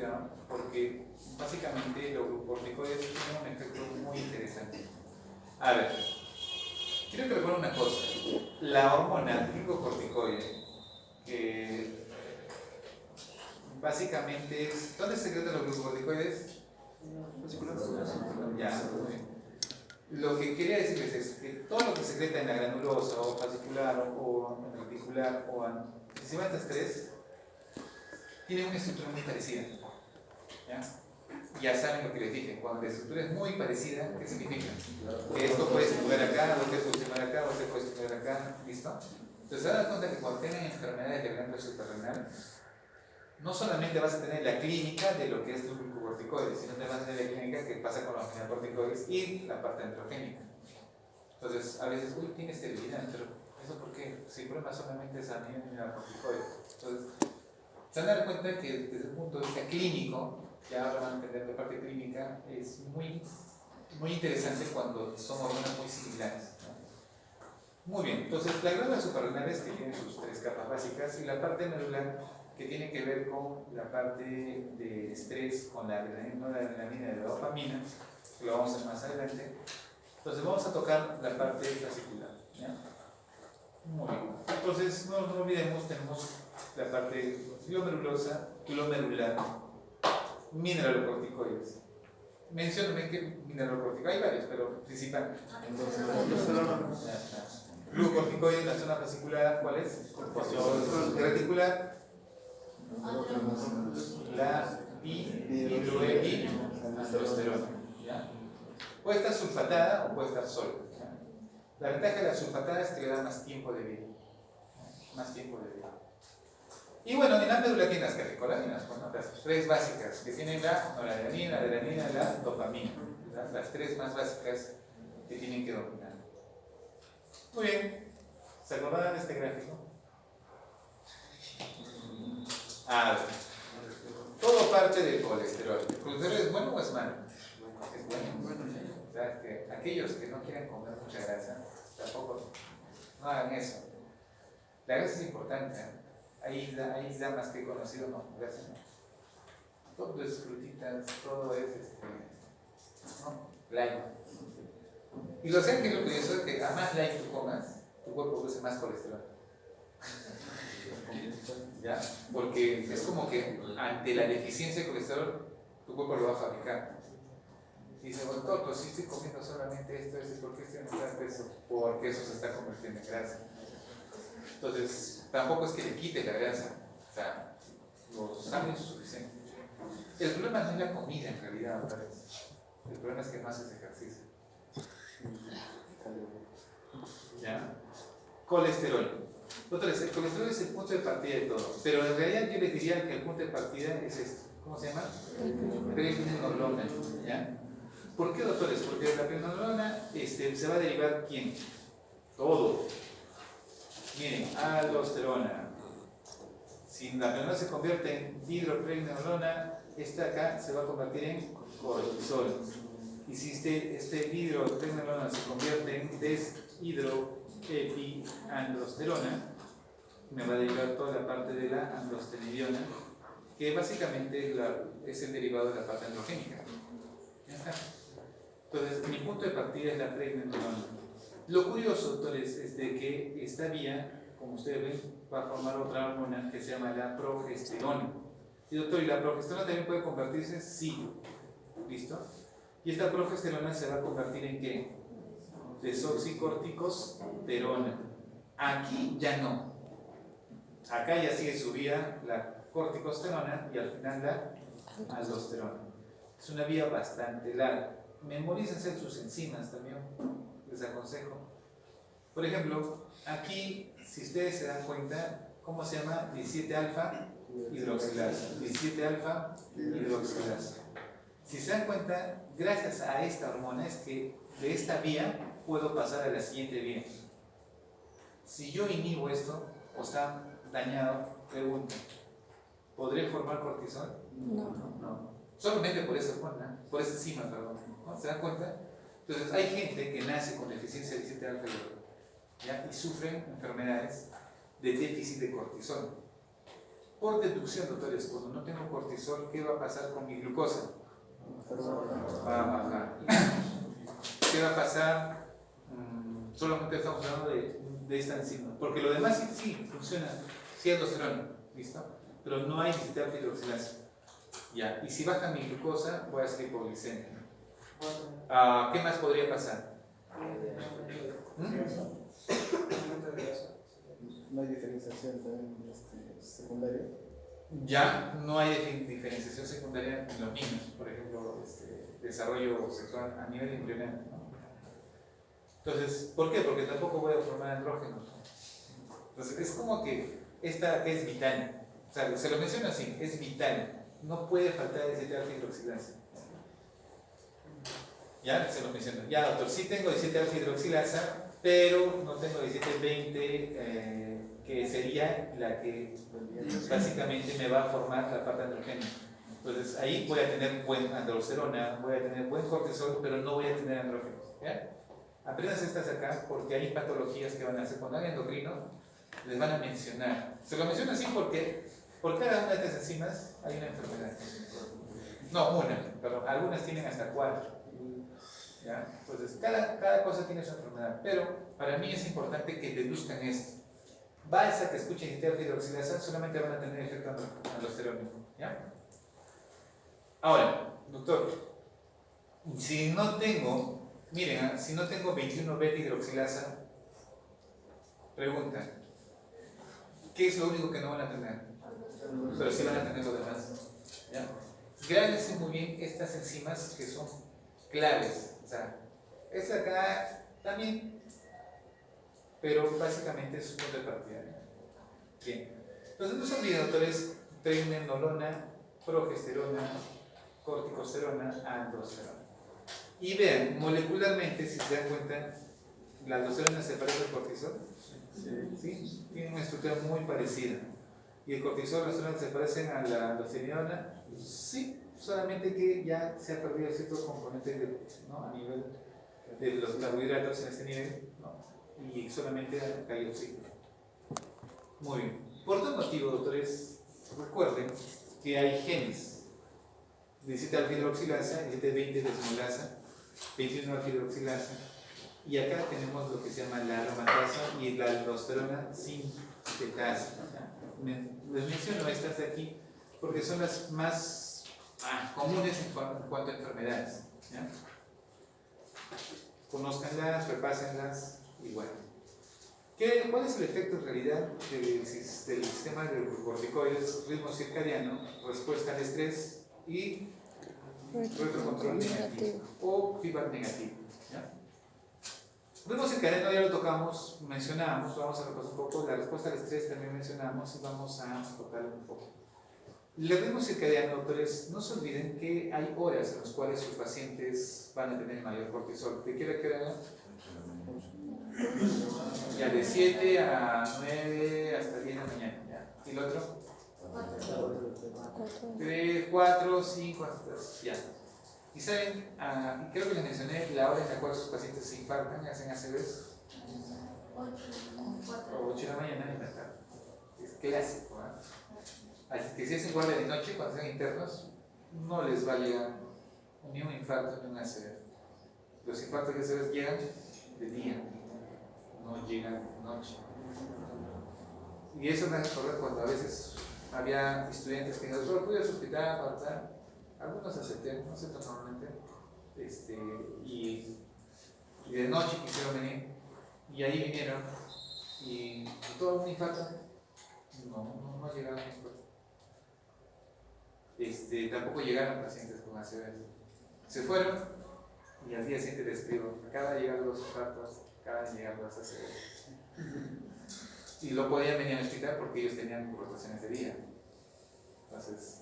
cuidado porque básicamente los glucocorticoides tienen un efecto muy interesante. A ver, quiero que recuerden una cosa. La hormona glucocorticoide, que básicamente es... ¿Dónde se secretan los glucocorticoides? Ya, muy bien. Lo que quería decirles es que todo lo que se secreta en la granulosa o fascicular o reticular o encima de estas tres tiene una estructura muy parecida. ¿Ya? Ya saben lo que les dije, cuando la estructura es muy parecida, ¿qué significa? Que esto puede estimular acá, otro puede estimular acá, otro puede estimular acá, ¿listo? Entonces se dan cuenta que cuando tienen enfermedades de glándula suprarrenal, no solamente vas a tener la clínica de lo que es el glucocorticoide, sino también vas a tener la clínica que pasa con los glucocorticoides y la parte androgénica. Entonces, a veces, uy, tiene esterilidad, pero ¿eso por qué? Si el problema solamente es a nivel glucocorticoide. Entonces, se van a dar cuenta que desde el punto de vista clínico, ya ahora van a entender la parte clínica, es muy interesante cuando son hormonas muy similares, ¿no? Muy bien, entonces las glándulas suprarrenales que tienen sus tres capas básicas y la parte medular que tiene que ver con la parte de estrés, con la adrenalina y la dopamina, que lo vamos a hacer más adelante. Entonces vamos a tocar la parte fascicular, ¿ya? Muy bien, entonces no olvidemos, tenemos la parte glomerulosa, glomerular, mineralocorticoides. Mencióname qué mineralocorticoides, hay varios, pero principal. Glucocorticoides, la zona fascicular, ¿cuál es? Reticular, la dihidroepiandrosterona. Puede estar sulfatada o puede estar sola. La ventaja de la sulfatada es que le da más tiempo de vida. Más tiempo de vida. Y bueno, en la médula tiene las catecolaminas, bueno, las tres básicas que tienen la noradrenalina, la adrenalina y la dopamina. ¿Verdad? Las tres más básicas que tienen que dominar. Muy bien. ¿Se acordaban de este gráfico? Todo parte del colesterol. ¿El colesterol es bueno o es malo? Es bueno. O sea, que aquellos que no quieren comer mucha grasa, tampoco no hagan eso. La grasa es importante, ¿eh? Ahí da más que conocido, no, grasa no. Todo es frutitas, todo es ¿no? Light. Y lo sé que lo curioso es que a más light tú comas, tu cuerpo produce más colesterol. ¿Ya? Porque es como que ante la deficiencia de colesterol, tu cuerpo lo va a fabricar. Y dice, bueno, Toto, si estoy comiendo solamente esto, ¿por qué estoy en el peso? Porque eso se está convirtiendo en grasa. Entonces, tampoco es que le quite la grasa, o sea, lo sabe suficiente. El problema no es la comida en realidad, otra vez. El problema es que no haces ejercicio. ¿Ya? Colesterol. Otra vez, el colesterol es el punto de partida de todo, pero en realidad yo les diría que el punto de partida es esto. ¿Cómo se llama? Pregnenolona. ¿Ya? ¿Por qué, doctores? Porque de la pregnenolona se va a derivar ¿quién? Todo. Miren, aldosterona. Si la pregnenolona se convierte en hidropregnenolona, esta acá se va a convertir en cortisol. Y si este hidropregnenolona se convierte en deshidroepiandrosterona, me va a derivar toda la parte de la androstenediona, que básicamente es el derivado de la parte androgénica. Ya está. Entonces, mi punto de partida es la pregnenolona. Lo curioso, doctores, es de que esta vía, como ustedes ven, va a formar otra hormona que se llama la progesterona. Y doctor, ¿y la progesterona también puede convertirse? Sí. ¿Listo? Y esta progesterona se va a convertir en ¿qué? Desoxicorticosterona. Aquí ya no. Acá ya sigue su vía la corticosterona y al final la aldosterona. Es una vía bastante larga. Memorícense sus enzimas también, les aconsejo. Por ejemplo, aquí, si ustedes se dan cuenta, ¿cómo se llama? 17-alfa hidroxilasa. 17-alfa hidroxilasa. Si se dan cuenta, gracias a esta hormona es que de esta vía puedo pasar a la siguiente vía. Si yo inhibo esto o está dañado, pregunto, ¿podré formar cortisol? No. Solamente por esa hormona, por esa enzima, perdón. ¿No? ¿Se dan cuenta? Entonces hay gente que nace con deficiencia de 17-alfa y sufren enfermedades de déficit de cortisol. Por deducción, doctores, cuando no tengo cortisol, ¿qué va a pasar con mi glucosa? Va a bajar. ¿Qué va a pasar? Solamente estamos hablando de esta enzima. Porque lo demás sí funciona. Sí, aldosterona, ¿listo? Pero no hay diacetil hidroxilasa. Ya. Y si baja mi glucosa, voy a ser hipoglicemia. ¿Qué más podría pasar? No hay diferenciación también secundaria. Ya no hay diferenciación secundaria en los niños, por ejemplo, desarrollo sexual a nivel embrionario, ¿no? Entonces, ¿por qué? Porque tampoco voy a formar andrógenos. Entonces, es como que esta es vital. O sea, se lo menciono así, es vital. No puede faltar diacetil alfa-hidroxilasa. Ya, se lo menciono. Ya, doctor, sí tengo diacetil alfa-hidroxilasa, pero no tengo 17-20, que sería la que básicamente me va a formar la parte androgénica. Entonces, ahí voy a tener buen androsterona, voy a tener buen cortisol, pero no voy a tener andrógenos. ¿Ya? Aprendas estas acá porque hay patologías que van a hacer cuando hay endocrino, les van a mencionar. Se lo menciono así porque por cada una de estas enzimas hay una enfermedad. No, perdón, algunas tienen hasta 4. ¿Ya? Entonces, cada cosa tiene su enfermedad, pero para mí es importante que deduzcan esto. Basta que escuchen diacetil alfa-hidroxilasa, solamente van a tener efecto aldosterónico. ¿Ya? Ahora, doctor, si no tengo, miren, si no tengo 21-beta-hidroxilasa, pregunta, ¿qué es lo único que no van a tener? Pero sí van a tener lo demás. ¿Ya? Grábense muy bien estas enzimas que son claves. O sea, esta acá también, pero básicamente es un punto de partida. Bien. Entonces no se olviden, doctores, pregnenolona, progesterona, corticosterona, aldosterona. Y vean, molecularmente, si se dan cuenta, la aldosterona se parece al cortisol. ¿Sí? Tiene una estructura muy parecida. ¿Y el cortisol y la aldosterona se parecen a la aldosterona? Sí, solamente que ya se ha perdido ciertos componentes ¿no? a nivel de los carbohidratos en este nivel, ¿no? Y solamente ha caído sí. Muy bien. Por tal motivo, doctores, recuerden que hay genes de diacetil alfa-hidroxilasa, 20 desmolasa, 21 alfa-hidroxilasa, y acá tenemos lo que se llama la aromatasa y la aldosterona sintetasa. Les menciono estas de aquí porque son las más comunes en cuanto a enfermedades. ¿Ya? Conózcanlas, repásenlas y bueno. ¿Cuál es el efecto en realidad del sistema de glucocorticoides, ritmo circadiano, respuesta al estrés y retrocontrol negativo o feedback negativo? ¿Ya? Ritmo circadiano ya lo tocamos, mencionamos, vamos a repasar un poco. La respuesta al estrés también mencionamos y vamos a tocarlo un poco. El ritmo circadiano, doctores, no se olviden que hay horas en las cuales sus pacientes van a tener mayor cortisol. ¿De qué hora que hora? Ya de 7 a 9 hasta 10 de la mañana. ¿Ya? ¿Y el otro? 3, 4, 5 hasta ya. Y saben, creo que les mencioné la hora en la cual sus pacientes se infartan y hacen ACVs. 8 de la mañana y la tarde. Es clásico, ¿eh? Así que si es igual de noche, cuando sean internos, no les va a llegar ni un infarto ni un ACV. Los infartos y ACVs llegan de día, no llegan de noche. Y eso me hace acordar cuando a veces había estudiantes que nos pude al hospital para tal. Algunos acepté, no aceptan normalmente, y de noche quisieron venir, y ahí vinieron, y todo un infarto, no llegaron a infarto. Tampoco llegaron pacientes con ACV. Se fueron, y al día siguiente les escribo, acaban de llegar los infartos, acaban de llegar los ACV. Y lo podían venir al hospital porque ellos tenían rotaciones de día. Entonces,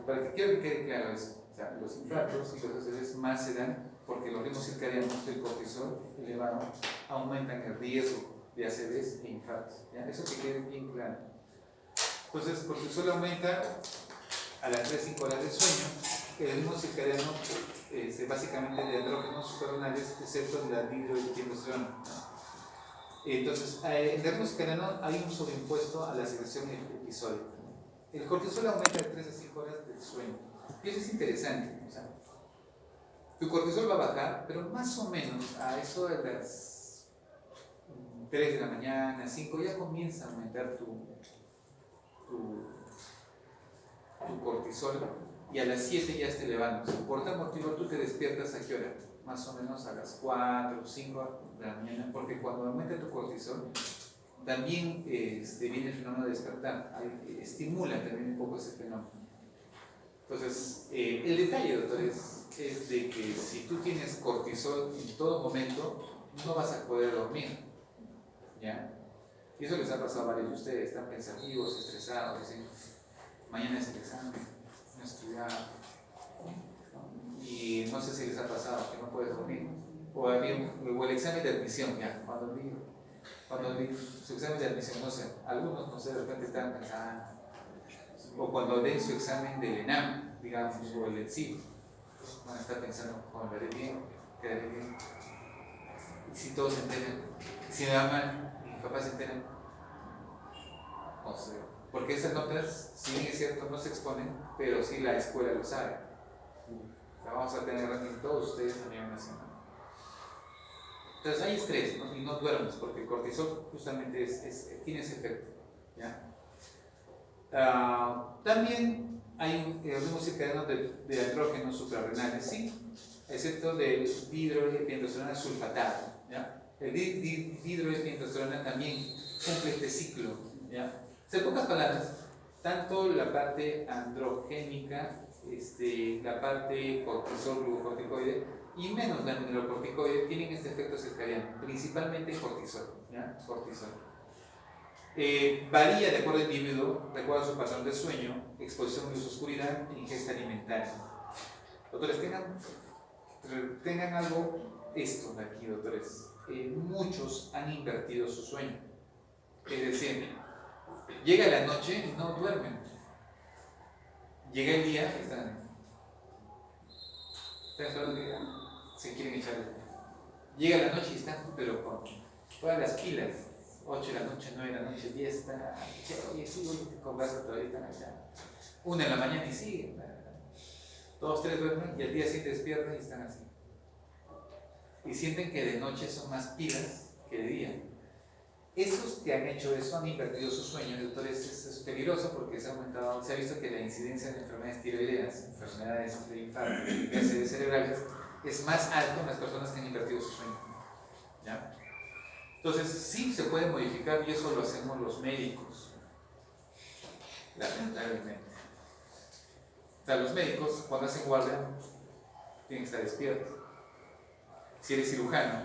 para que quiero que quede claro eso, o sea, los infartos y los ACVs más se dan porque los ritmos circadianos del cortisol elevado aumentan el riesgo de ACVs e infartos. ¿Ya? Eso que quede bien claro. Entonces, el cortisol aumenta a las 3-5 horas del sueño, el ritmo circadiano básicamente de andrógenos suprarrenales, excepto de la dihidroepiandrosterona. Entonces, en el ritmo circadiano hay un sobreimpuesto a la secreción episódica. el cortisol aumenta de 3 a 5 horas del sueño. Y eso es interesante. O sea, tu cortisol va a bajar, pero más o menos a eso de las 3 de la mañana, 5, ya comienza a aumentar tu cortisol y a las 7 ya esté elevando. Por tal motivo tú te despiertas ¿a qué hora? Más o menos a las 4 o 5 de la mañana, porque cuando aumenta tu cortisol también viene el fenómeno de despertar, estimula también un poco ese fenómeno. Entonces, el detalle, doctores, es de que si tú tienes cortisol en todo momento, no vas a poder dormir, ¿ya? Y eso les ha pasado a varios de ustedes, están pensativos, estresados, dicen, mañana es el examen, no he estudiado, y no sé si les ha pasado que no puedes dormir, o el examen de admisión, ya, cuando vi su examen de admisión, no sé, algunos, no sé, de repente estaban pensando, o cuando den su examen del ENAM, digamos, o el ENSIP, van a estar pensando, ¿cómo lo haré bien? ¿Quedaré bien? Y si todos se enteran, si me va mal, y mis papás se enteran, no sé, porque esas notas, si bien es cierto, no se exponen, pero sí la escuela lo sabe. La vamos a tener en todos ustedes a nivel nacional. Entonces hay estrés, ¿no? Y no duermes, porque el cortisol justamente tiene ese efecto, ¿ya? También hay ritmos circadianos de andrógenos suprarrenales, sí, excepto del dihidroepiandrosterona sulfatado, ¿ya? El dihidroepiandrosterona también cumple este ciclo, ¿ya? En pocas palabras, tanto la parte androgénica, la parte cortisol, glucocorticoide, y menos la mineralocorticoide tienen este efecto circadiano, principalmente cortisol, ¿ya? Cortisol. Varía de acuerdo al individuo, de acuerdo a su patrón de sueño, exposición a luz, oscuridad e ingesta alimentaria. Doctores, tengan algo esto de aquí, doctores. Muchos han invertido su sueño. Es decir, llega la noche y no duermen. Llega el día y están todo el día, se quieren echar. Llega la noche y están, pero con todas las pilas. 8 de la noche, 9 de la noche, 10, están, oye, sí, voy con vaso todavía están allá. 1 de la mañana y siguen. 2, 3 duermen y al día siguiente despiertan y están así. Y sienten que de noche son más pilas que de día. Esos que han hecho eso han invertido su sueño, doctores, es peligroso porque se ha visto que la incidencia de enfermedades tiroideas, enfermedades de infarto y de cerebrales es más alto en las personas que han invertido su sueño, ¿ya? Entonces sí se puede modificar y eso lo hacemos los médicos, lamentablemente. O sea, los médicos cuando hacen guardia tienen que estar despiertos. Si eres cirujano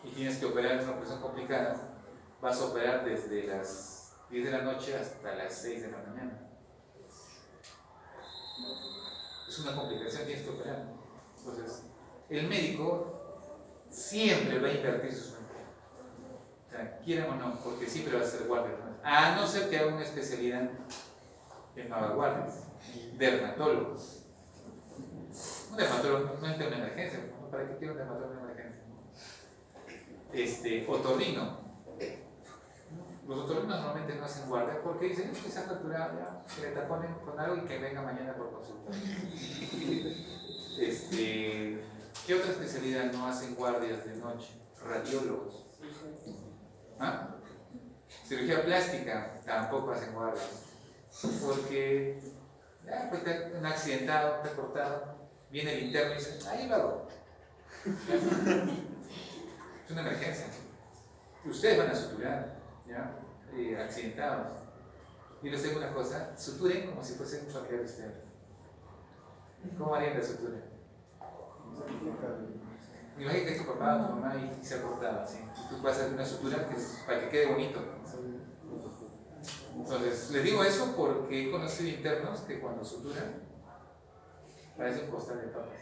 y tienes que operar una operación complicada, vas a operar desde las 10 de la noche hasta las 6 de la mañana. Es una complicación, tienes que operar. Entonces, el médico siempre va a invertir su sueño. O sea, quieran o no, porque siempre va a ser guardia. A no ser que haga una especialidad en guardias, dermatólogos. Un dermatólogo no entra en una emergencia. ¿Para qué quiero un dermatólogo en una emergencia? Otorrino. Los otorrinos normalmente no hacen guardia porque dicen que se ha fracturado ya, que le taponen con algo y que venga mañana por consulta. ¿Qué otra especialidad no hacen guardias de noche? Radiólogos. ¿Ah? Cirugía plástica tampoco hacen guardias. Porque ya, pues está un accidentado, está cortado, viene el interno y dice, ahí lo hago. Es una emergencia. Ustedes van a suturar, ¿ya? Accidentados. Y les digo una cosa, suturen como si fuesen un familiar de ustedes. ¿Cómo harían la sutura? Imagínate que es tu papá o tu mamá y se ha cortado, ¿sí? Y tú vas a hacer una sutura para que quede bonito. Entonces, les digo eso porque he conocido internos que cuando suturan parece un costal de papas.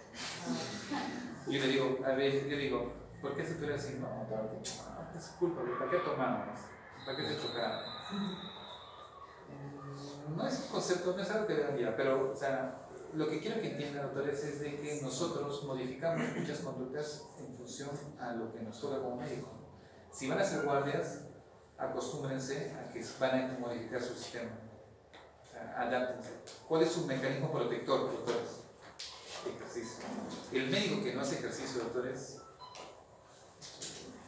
Y yo le digo, a ver, yo digo, ¿por qué sutura así? No, es culpa, ¿para qué tomamos? ¿Para qué se chocaron? No es un concepto, no es algo que debería, pero, o sea, lo que quiero que entiendan, doctores, es de que nosotros modificamos muchas conductas en función a lo que nos toca como médico. Si van a ser guardias, acostúmbrense a que van a modificar su sistema. sea, adáptense. ¿Cuál es su mecanismo protector, doctores? Ejercicio. El médico que no hace ejercicio, doctores,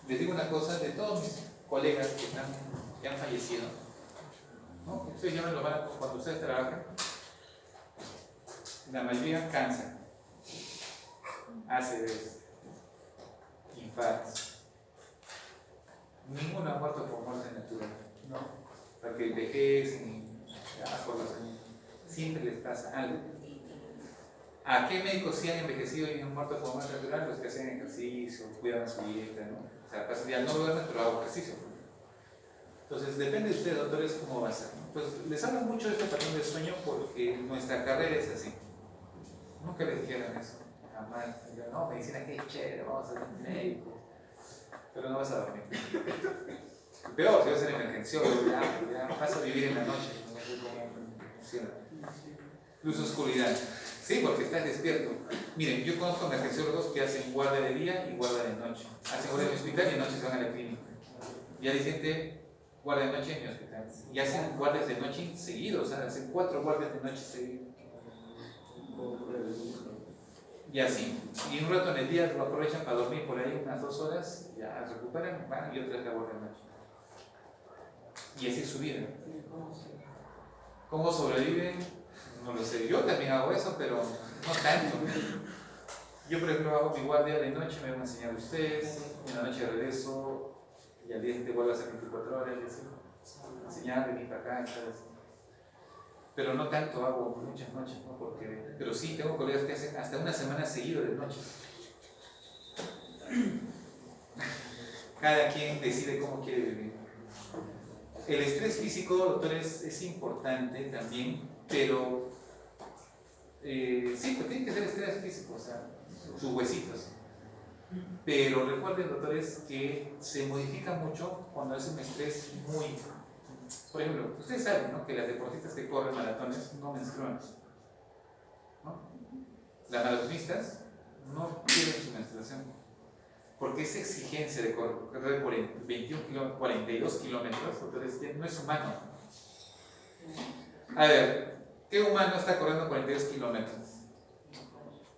les digo una cosa, de todos mis colegas que han fallecido, ¿no? Ustedes ya me lo van a, cuando ustedes trabajan, la mayoría cansa, ACVs, infartos. Ninguno ha muerto por muerte natural, ¿no? Porque envejecen y ya por los años siempre les pasa algo. ¿A qué médicos sí han envejecido y han muerto por muerte natural? Los que hacen ejercicio, cuidan su dieta, ¿no? O sea, pasan ya no duermen, pero hago ejercicio. Entonces, depende de ustedes, doctores, cómo va a ser. Pues les hablo mucho de este patrón de sueño porque nuestra carrera es así. Nunca les dijeron eso, jamás. No, medicina, qué chévere, vamos a ser médicos. Pero no vas a dormir. Peor, si vas a ser emergenciólogo, ya vas a vivir en la noche. No sé cómo funciona. Luz, oscuridad. Sí, porque estás despierto. Miren, yo conozco emergenciólogos que hacen guardia de día y guardia de noche. Hacen guardia en el hospital y de noche se van a la clínica. Y hay gente, guardia de noche en el hospital. Y hacen guardias de noche seguidos, ¿sabes? Hacen 4 guardias de noche seguidos. Y así. Y un rato en el día lo aprovechan para dormir por ahí unas 2 horas, ya recuperan, van y otra vez la guardia de noche. Y así es su vida. ¿Cómo sobreviven? No lo sé. Yo también hago eso, pero no tanto. Yo, por ejemplo, hago mi guardia de noche, me van a enseñar a ustedes, en la noche regreso, y al día siguiente vuelvo a hacer 24 horas, y así. Enseñar, venir para acá, ¿sabes? Pero no tanto hago muchas noches, ¿no? Porque, pero sí, tengo colegas que hacen hasta una semana seguido de noche. Cada quien decide cómo quiere vivir. El estrés físico, doctores, es importante también, pero sí, pues tiene que ser estrés físico, o sea, sus huesitos. Pero recuerden, doctores, que se modifica mucho cuando es un estrés muy... Por ejemplo, ustedes saben, ¿no?, que las deportistas que corren maratones no menstruan, ¿no? Las maratonistas no tienen su menstruación, porque esa exigencia de correr por 42 kilómetros, doctores, no es humano. A ver, ¿qué humano está corriendo 42 kilómetros?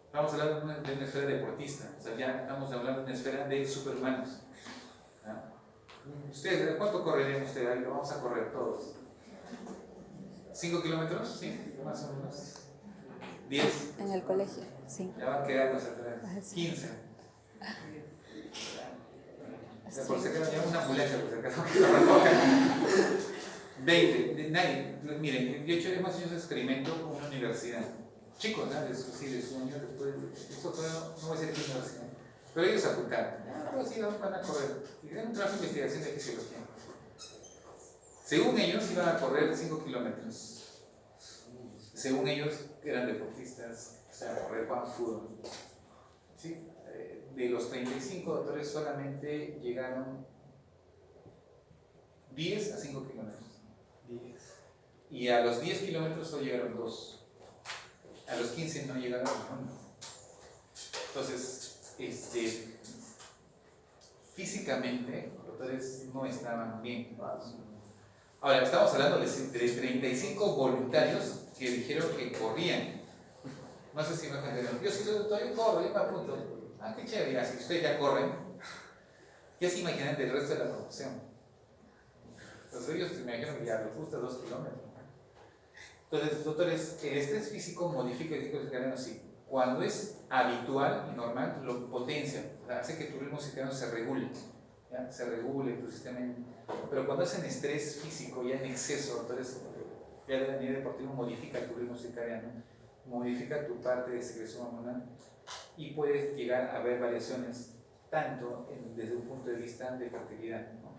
Estamos hablando de una esfera deportista, o sea, ya estamos hablando de una esfera de superhumanos. ¿Ustedes cuánto correrían ustedes? Ahí lo vamos a correr todos. ¿5 kilómetros? Sí, más o menos. 10. En el colegio, sí. Ya van quedando atrás. 15. Por si acaso, ya una ambulancia, por si acaso que lo recojan. 20. Nadie. Miren, hemos hecho ese experimento con una universidad. Chicos, ¿no? De su año después. Eso no voy a decir qué universidad. Pero ellos apuntaron. Pero sí, van a correr. Y era un trabajo de investigación de fisiología. Según ellos, iban a correr 5 kilómetros. Según ellos, eran deportistas, o sea, correr para fútbol. ¿Sí? De los 35 doctores solamente llegaron 10 a 5 kilómetros. 10. Y a los 10 kilómetros solo llegaron 2. A los 15 no llegaron 1. Entonces, físicamente, los doctores no estaban bien. Ahora, estamos hablando de 35 voluntarios que dijeron que corrían. No sé si me entendieron. Yo sí soy doctor, yo corro, yo me apunto. Ah, qué chévere. Ya, si ustedes ya corren, ¿qué se imaginan del resto de la promoción? Entonces ellos se imaginan que ya les gusta 2 kilómetros. Entonces, doctores, el estrés físico modifica el ciclo circadiano así. Cuando es habitual y normal, lo potencia, hace que tu ritmo circadiano se regule. ¿Ya? Se regule tu sistema. Pero cuando es en estrés físico, ya en exceso, doctores, ya a nivel deportivo modifica tu ritmo circadiano, modifica tu parte de secreción hormonal y puedes llegar a ver variaciones tanto desde un punto de vista de fertilidad, ¿no?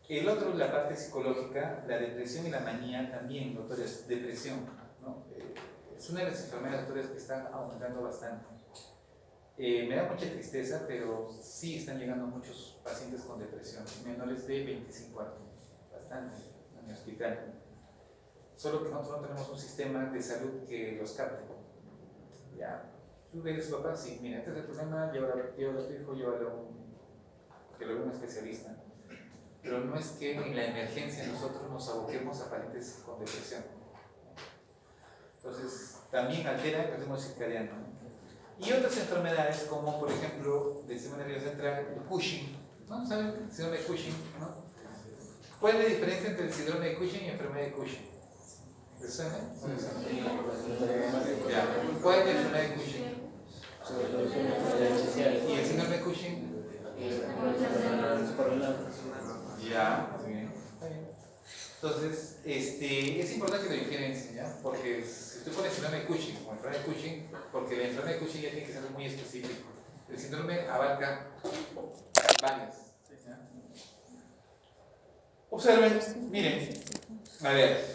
El otro, la parte psicológica, la depresión y la manía también, doctores, depresión, ¿no? Es una de las enfermedades, doctores, que están aumentando bastante. Me da mucha tristeza, pero sí están llegando muchos pacientes con depresión, menores de 25 años, bastante, en el hospital. Solo que nosotros no tenemos un sistema de salud que los capte. Ya, tú ves a su papá, sí, mira, este es el problema, llévalo a tu hijo, que lo vea un especialista. Pero no es que en la emergencia nosotros nos aboquemos a pacientes con depresión. Entonces, también altera el ritmo circadiano. Y otras enfermedades, como por ejemplo, del sistema nervioso central, el Cushing, ¿no? ¿Saben? El síndrome de Cushing, ¿no? ¿Cuál es la diferencia entre el síndrome de Cushing y enfermedad de Cushing? ¿Les suena? Ya. ¿Cuál es la enfermedad de Cushing? ¿Y el síndrome de Cushing? Ya, muy bien. Entonces, es importante que lo diferencien, ¿ya? Porque si tú pones síndrome de Cushing o enfermedad de Cushing, porque la enfermedad de Cushing ya tiene que ser muy específico. El síndrome abarca varias. ¿Ya? Observen, miren, a ver,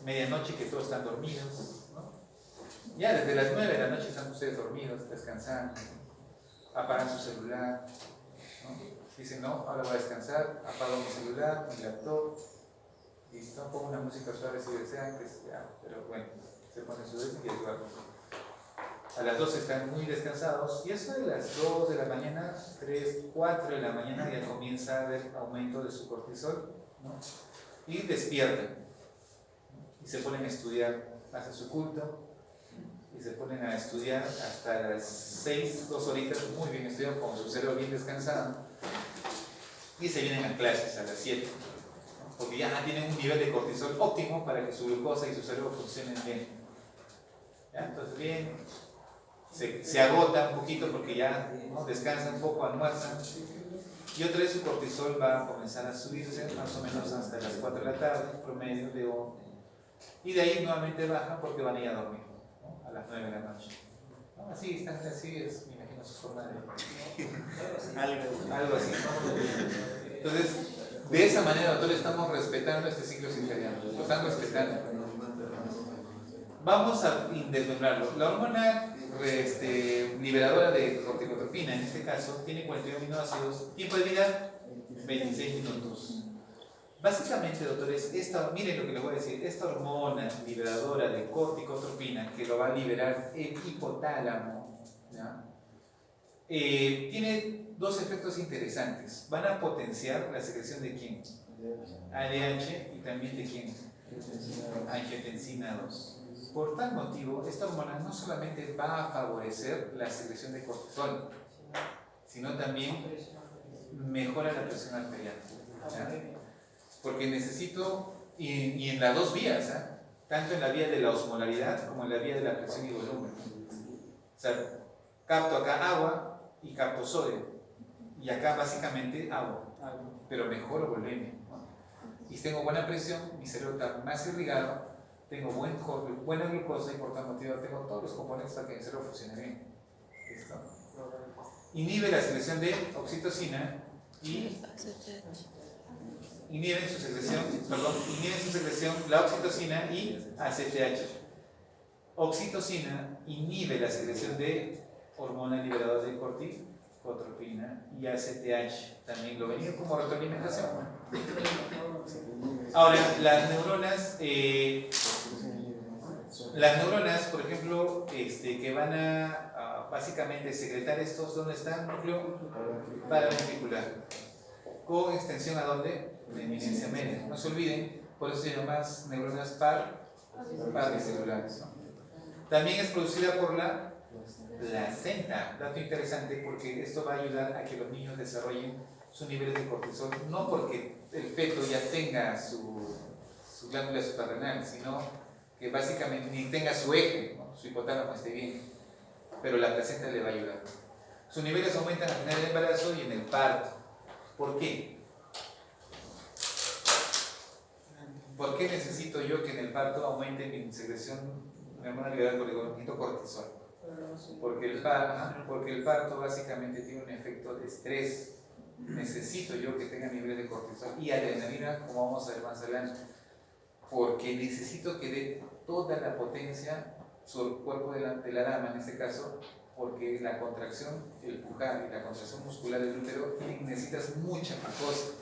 medianoche que todos están dormidos, ¿no? Ya desde las 9 de la noche están ustedes dormidos, descansando, apagan su celular, ¿no? Dicen, no, ahora voy a descansar, apago mi celular, mi laptop, listo, pongo una música suave si desean, pero bueno, se pone su vez y duermen. A las 12 están muy descansados y eso de las 2 de la mañana, 3, 4 de la mañana ya comienza a haber aumento de su cortisol, ¿no? Y despiertan y se ponen a estudiar, hacen su culto y se ponen a estudiar hasta las 6, 2 horitas, muy bien estudiados, con su cerebro bien descansado. Y se vienen a clases a las 7, ¿no? Porque ya tienen un nivel de cortisol óptimo para que su glucosa y su cerebro funcionen bien. ¿Ya? Entonces bien, se agota un poquito porque ya, ¿no? Descansan un poco, almuerzan y otra vez su cortisol va a comenzar a subirse más o menos hasta las 4 de la tarde, promedio de 1, y de ahí nuevamente bajan porque van a ir a dormir, ¿no? A las 9 de la noche. ¿No? Así es, me imagino su forma de... algo así, ¿no? Entonces, de esa manera, doctor, estamos respetando este ciclo circadiano, lo están respetando. Vamos a desmembrarlo. La hormona liberadora de corticotropina, en este caso, tiene 41 aminoácidos, tiempo de vida 26 minutos. Básicamente, doctores, miren lo que les voy a decir, esta hormona liberadora de corticotropina, que lo va a liberar el hipotálamo, ¿ya? Tiene dos efectos interesantes. Van a potenciar la secreción de ¿quién? ADH y también de ¿quién? Angiotensina 2. Por tal motivo, esta hormona no solamente va a favorecer la secreción de cortisol, sino también mejora la presión arterial, ¿ya? Porque necesito, y en las dos vías, ¿eh? Tanto en la vía de la osmolaridad como en la vía de la presión y volumen. O sea, capto acá agua y capto sodio, y acá básicamente agua, pero mejoro volumen, ¿no? Y tengo buena presión, mi cerebro está más irrigado, tengo buena glucosa y por tal motivo tengo todos los componentes para que mi cerebro funcione bien. ¿Listo? Inhibe la secreción de oxitocina y inhiben su secreción la oxitocina y ACTH. Oxitocina inhibe la secreción de hormona liberadora de corticotropina y ACTH también lo venía como retroalimentación. Ahora, las neuronas, por ejemplo, que van a básicamente secretar estos, ¿dónde están? Núcleo paraventricular. Con extensión a dónde? De eminencia media. No se olviden, por eso se llaman neuronas parvesiculares, ¿no? También es producida por la placenta. Dato interesante porque esto va a ayudar a que los niños desarrollen sus niveles de cortisol, no porque el feto ya tenga su glándula suprarrenal, sino que básicamente ni tenga su eje, ¿no? Su hipotálamo esté bien, pero la placenta le va a ayudar. Sus niveles aumentan al final del embarazo y en el parto. ¿Por qué? ¿Por qué necesito yo que en el parto aumente mi secreción de hormona liberadora de cortisol? Porque el parto básicamente tiene un efecto de estrés. Necesito yo que tenga niveles de cortisol y adrenalina, como vamos a ver más adelante, porque necesito que dé toda la potencia sobre el cuerpo de la dama, en este caso, porque la contracción, el pujar y la contracción muscular del útero necesitas mucha glucosa,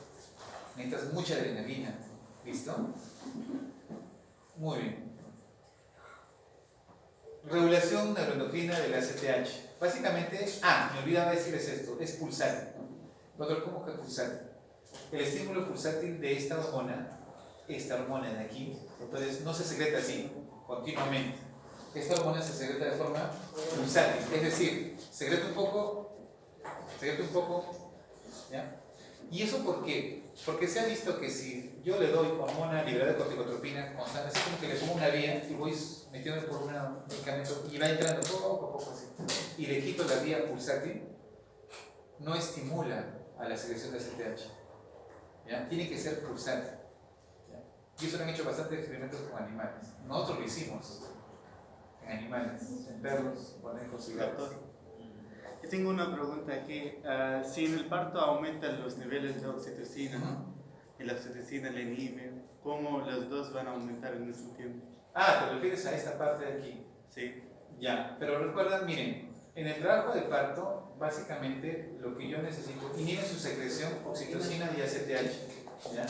necesitas mucha adrenalina. ¿Listo? Muy bien. Regulación neuroendocrina del ACTH. Básicamente, me olvidaba decirles esto, es pulsátil. Doctor, ¿cómo que pulsátil? El estímulo pulsátil de esta hormona de aquí, entonces no se secreta así, continuamente. Esta hormona se secreta de forma pulsátil, es decir, secreta un poco, ¿ya? ¿Y eso por qué? Porque se ha visto que si yo le doy hormona liberada de corticotropina constante, así como que le pongo una vía y voy metiendo por un medicamento y va entrando poco a poco así, y le quito la vía pulsátil, no estimula a la secreción de ACTH. ¿Ya? Tiene que ser pulsátil. ¿Ya? Y eso lo han hecho bastantes experimentos con animales. Nosotros lo hicimos en animales, en perros, conejos y gatos. Yo tengo una pregunta aquí. Si en el parto aumentan los niveles de oxitocina y la oxitocina la inhibe, ¿cómo los dos van a aumentar al mismo tiempo? Ah, te refieres a esta parte de aquí. Sí. Ya, pero recuerdan, miren, en el trabajo de parto, básicamente lo que yo necesito, inhibe su secreción, oxitocina y ACTH. ¿Ya?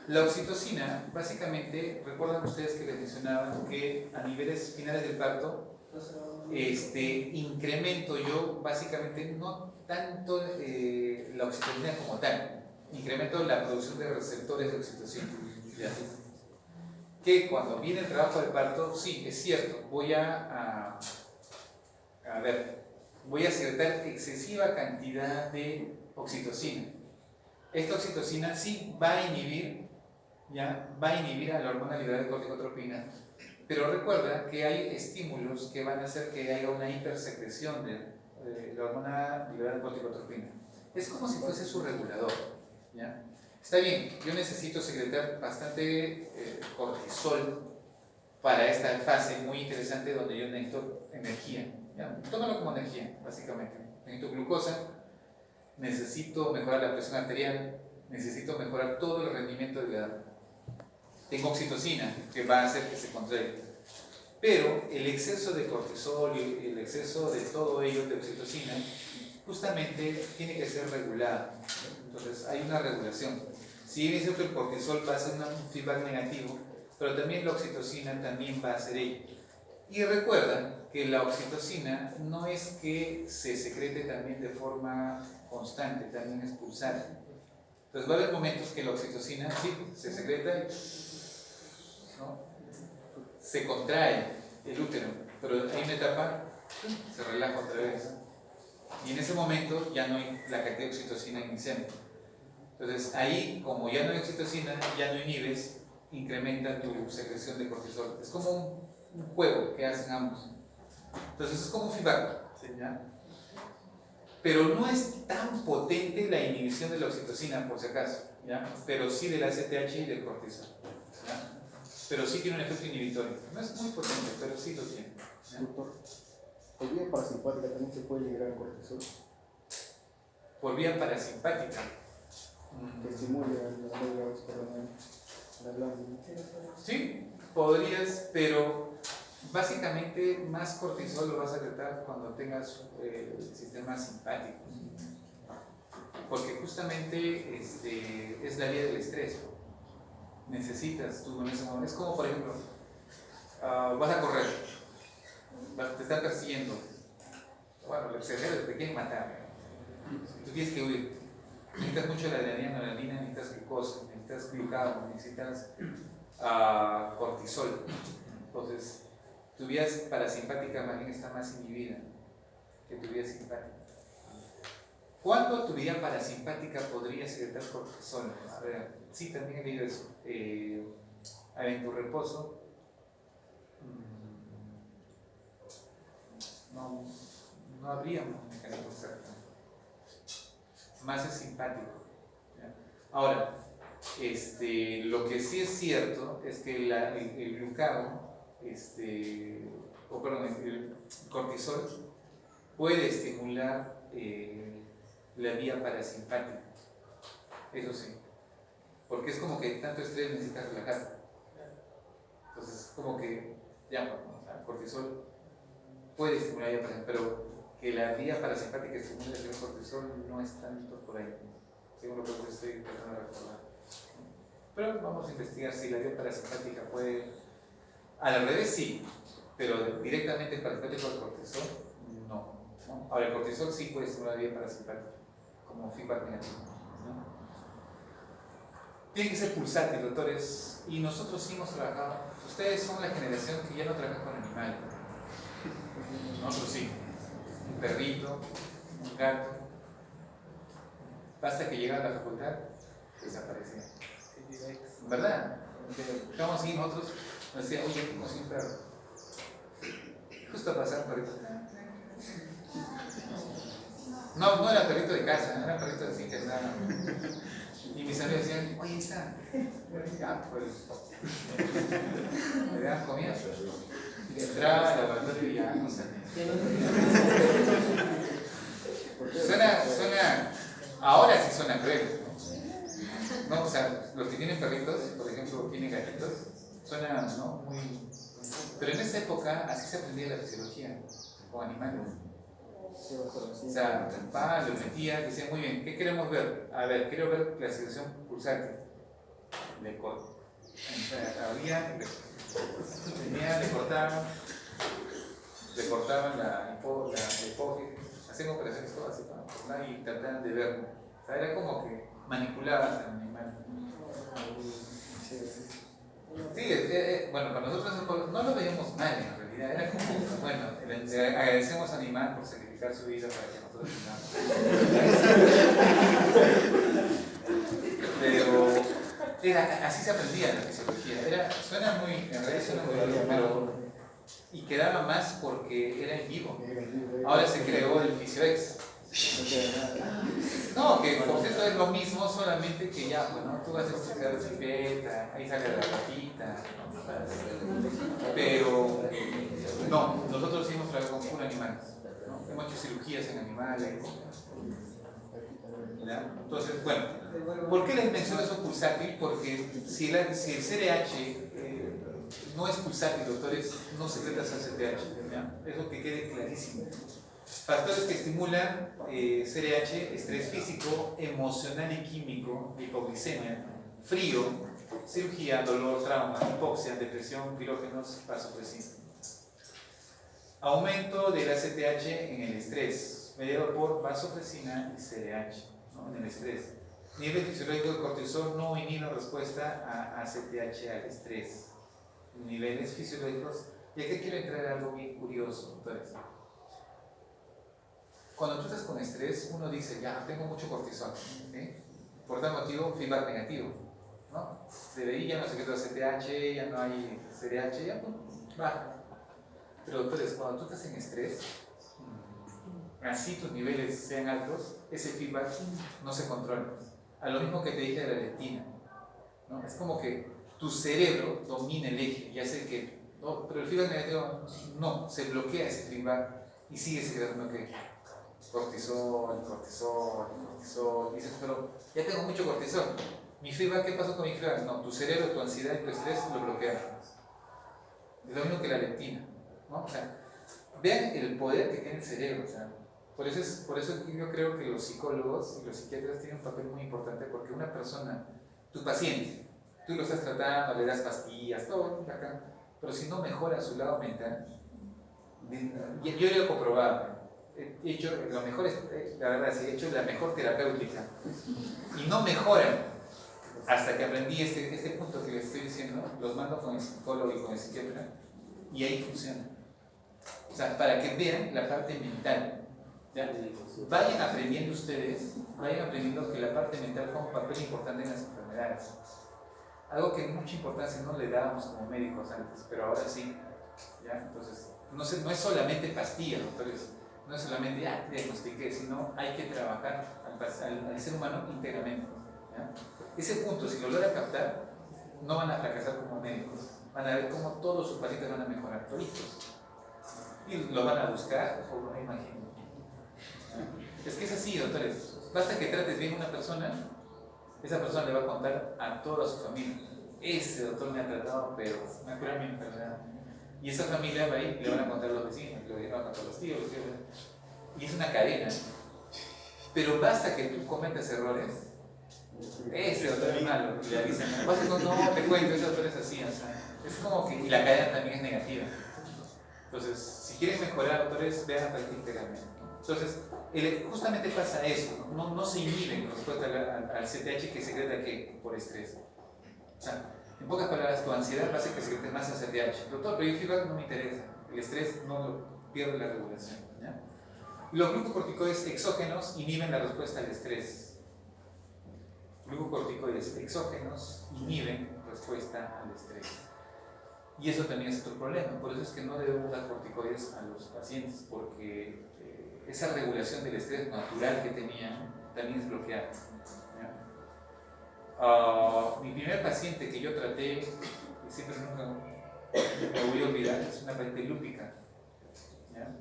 La oxitocina, básicamente, recuerdan ustedes que les mencionaba que a niveles finales del parto, incremento yo básicamente no tanto la oxitocina como tal, incremento la producción de receptores de oxitocina. ¿Ya? Que cuando viene el trabajo de parto, sí, es cierto, voy a secretar excesiva cantidad de oxitocina. Esta oxitocina sí va a inhibir, ¿ya? Va a inhibir a la hormona liberada de corticotropina, pero recuerda que hay estímulos que van a hacer que haya una hipersecreción de la hormona liberada de corticotropina. Es como si fuese su regulador, ¿ya? Está bien, yo necesito secretar bastante cortisol para esta fase muy interesante donde yo necesito energía. ¿Ya? Tómalo como energía, básicamente. Necesito glucosa, necesito mejorar la presión arterial, necesito mejorar todo el rendimiento del ganado. Tengo oxitocina, que va a hacer que se contraiga. Pero el exceso de cortisol y el exceso de todo ello, de oxitocina, justamente tiene que ser regulado. Entonces hay una regulación. Si bien es cierto que el cortisol va a hacer un feedback negativo, pero también la oxitocina también va a hacer ello. Y recuerda que la oxitocina no es que se secrete también de forma constante, también es pulsante. Entonces va a haber momentos que la oxitocina sí se secreta y ¿no? Se contrae el útero, pero hay una etapa, se relaja otra vez. Y en ese momento ya no hay la cantidad de oxitocina inicial. Entonces ahí, como ya no hay oxitocina, ya no inhibes, incrementa tu secreción de cortisol. Es como un juego que hacen ambos. Entonces es como un feedback, ¿ya? Pero no es tan potente la inhibición de la oxitocina, por si acaso, ¿ya? Pero sí del ACTH y del cortisol, ¿ya? Pero sí tiene un efecto inhibitorio. No es muy potente, pero sí lo tiene, ¿ya? Doctor, ¿por vía parasimpática también se puede liberar cortisol? Por vía parasimpática. Que estimule a la médula esporoneal, la glándula. Sí, podrías, pero básicamente más cortisol lo vas a tratar cuando tengas el sistema simpático. Porque justamente es la vía del estrés. Necesitas tú en ese momento. Es como, por ejemplo, vas a correr, te están persiguiendo. Bueno, los extranjeros te quieren matar. Tú tienes que huir. Necesitas mucho la adrenalina, necesitas glucosa, necesitas glucagón, necesitas cortisol. Entonces, tu vía parasimpática más bien está más inhibida que tu vía simpática. ¿Cuándo tu vía parasimpática podría secretar cortisol? A ver, sí, también he leído eso. En tu reposo, no habría un mecanismo exacto. Más es simpático. ¿Ya? Ahora, lo que sí es cierto es que el glucagón, el cortisol, puede estimular la vía parasimpática. Eso sí. Porque es como que tanto estrés necesitas relajar. Entonces, como que ya, el cortisol puede estimular la vía parasimpática, pero que la vía parasimpática estimula el cortisol no es tanto por ahí, según lo que estoy tratando de recordar. Pero vamos a investigar si la vía parasimpática puede. Al revés sí, pero directamente el parasimpático al cortisol no. Ahora el cortisol sí puede estimular la vía parasimpática como feedback negativo, ¿no? tiene que ser pulsátil, doctores. Y nosotros sí hemos trabajado. Ustedes son la generación que ya no trabaja con animales. Nosotros sí. Un perrito, un gato. Basta que llegaba a la facultad, desaparecía. ¿Verdad? Estamos así nosotros, nos decía, oye, tengo un perro. Justo pasaba un perrito. No era perrito de casa, era perrito así que andaba. Y mis amigos decían, oye, está. Ya, pues. Le daban comida. Y entraba al laboratorio y ya no salía. Suena. Ahora sí suena cruel. No, o sea, los que tienen perritos, por ejemplo, tienen gatitos, suena, ¿no? Muy. Pero en esa época así se aprendía la fisiología con animales. O sea, el papá lo metía, decía, muy bien, ¿qué queremos ver? A ver, quiero ver la situación pulsante. Le cortaban la hipófisis, hacían operaciones todas así, ¿no? Y trataban de verlo. O sea, era como que manipulaban al animal. Sí, bueno, para nosotros no lo veíamos mal en realidad, era como, bueno, le agradecemos al animal por sacrificar su vida para que nosotros tengamos. Pero así se aprendía la fisiología, suena muy, en realidad suena muy bien, pero y quedaba más porque era en vivo. Ahora se creó el FisioX. No, que por cierto es lo mismo, solamente que ya, bueno, tú vas a estudiar pipeta, ahí sale la ratita, pero no, nosotros sí hemos trabajado con puro animales, ¿no? Hemos hecho cirugías en animales. ¿Ya? Entonces, bueno, ¿por qué les menciono eso pulsátil? Porque si el CDH no es pulsátil, doctores, no secretas al CTH, ¿ya? Eso que quede clarísimo. Factores que estimulan CRH, estrés físico, emocional y químico, hipoglicemia, frío, cirugía, dolor, trauma, hipoxia, depresión, pirógenos, vasopresina. Aumento de la CTH en el estrés, mediado por vasopresina y CRH, ¿no? En el estrés. Nivel fisiológico de cortisol no inhibe respuesta a CTH al estrés. Niveles fisiológicos. Y aquí quiero entrar a algo bien curioso, doctores. Cuando tú estás con estrés, uno dice, ya, tengo mucho cortisol, ¿sí? Por tal motivo, feedback negativo, ¿no? Desde ahí ya no se queda CTH, ya no hay CDH, ya baja. Pero doctores, cuando tú estás en estrés, así tus niveles sean altos, ese feedback no se controla. A lo mismo que te dije de la leptina, ¿no? Es como que tu cerebro domina el eje y hace que, no, pero el feedback negativo no, se bloquea ese feedback y sigue secretando que cortisol. Y dices, pero ya tengo mucho cortisol. Mi feedback, ¿qué pasó con mi feedback? No, tu cerebro, tu ansiedad y tu estrés lo bloquean. Es lo mismo que la leptina, ¿no? O sea, vean el poder que tiene el cerebro. O sea, por eso yo creo que los psicólogos y los psiquiatras tienen un papel muy importante, porque una persona, tu paciente, tú lo estás tratando, le das pastillas, todo acá, pero si no mejora su lado mental, yo lo he comprobado. He hecho lo mejor, la verdad, sí, he hecho la mejor terapéutica y no mejoran hasta que aprendí este punto que les estoy diciendo. Los mando con el psicólogo y con el psiquiatra y ahí funciona. O sea, para que vean la parte mental, ¿ya? Vayan aprendiendo ustedes, vayan aprendiendo que la parte mental juega un papel importante en las enfermedades, algo que mucha importancia no le dábamos como médicos antes, pero ahora sí, ¿ya? Entonces no es solamente pastillas, doctores. No es solamente, te diagnostiqué, sino hay que trabajar al ser humano íntegramente, ¿ya? Ese punto, si lo logran captar, no van a fracasar como médicos. Van a ver cómo todos sus pacientes van a mejorar, toditos. Y lo van a buscar, o no me imagino. Es que es así, doctores. Basta que trates bien a una persona, esa persona le va a contar a toda su familia. Ese doctor me ha tratado, pero me ha curado mi enfermedad. Y esa familia va a ir y le van a contar a los vecinos, le van a contar a los tíos, y es una cadena. Pero basta que tú cometas errores, ese doctor es malo, y le avisan, no, te cuento, ese doctor es así, o sea, es como que, y la cadena también es negativa. Entonces, si quieren mejorar, doctores, vean a práctica íntegramente. Entonces, justamente pasa eso, no se inhiben con respecto al CTH que secreta ¿qué? Por estrés. O sea, en pocas palabras, tu ansiedad va a hacer que secrete más CTH. Doctor, pero el feedback no me interesa, el estrés no lo pierde la regulación. ¿Ya? Los glucocorticoides exógenos inhiben la respuesta al estrés. Glucocorticoides exógenos inhiben respuesta al estrés. Y eso también es otro problema, por eso es que no debemos dar corticoides a los pacientes, porque esa regulación del estrés natural que tenían también es bloqueada. Mi primer paciente que yo traté, y siempre nunca me voy a olvidar, es una paciente lúpica, ¿ya?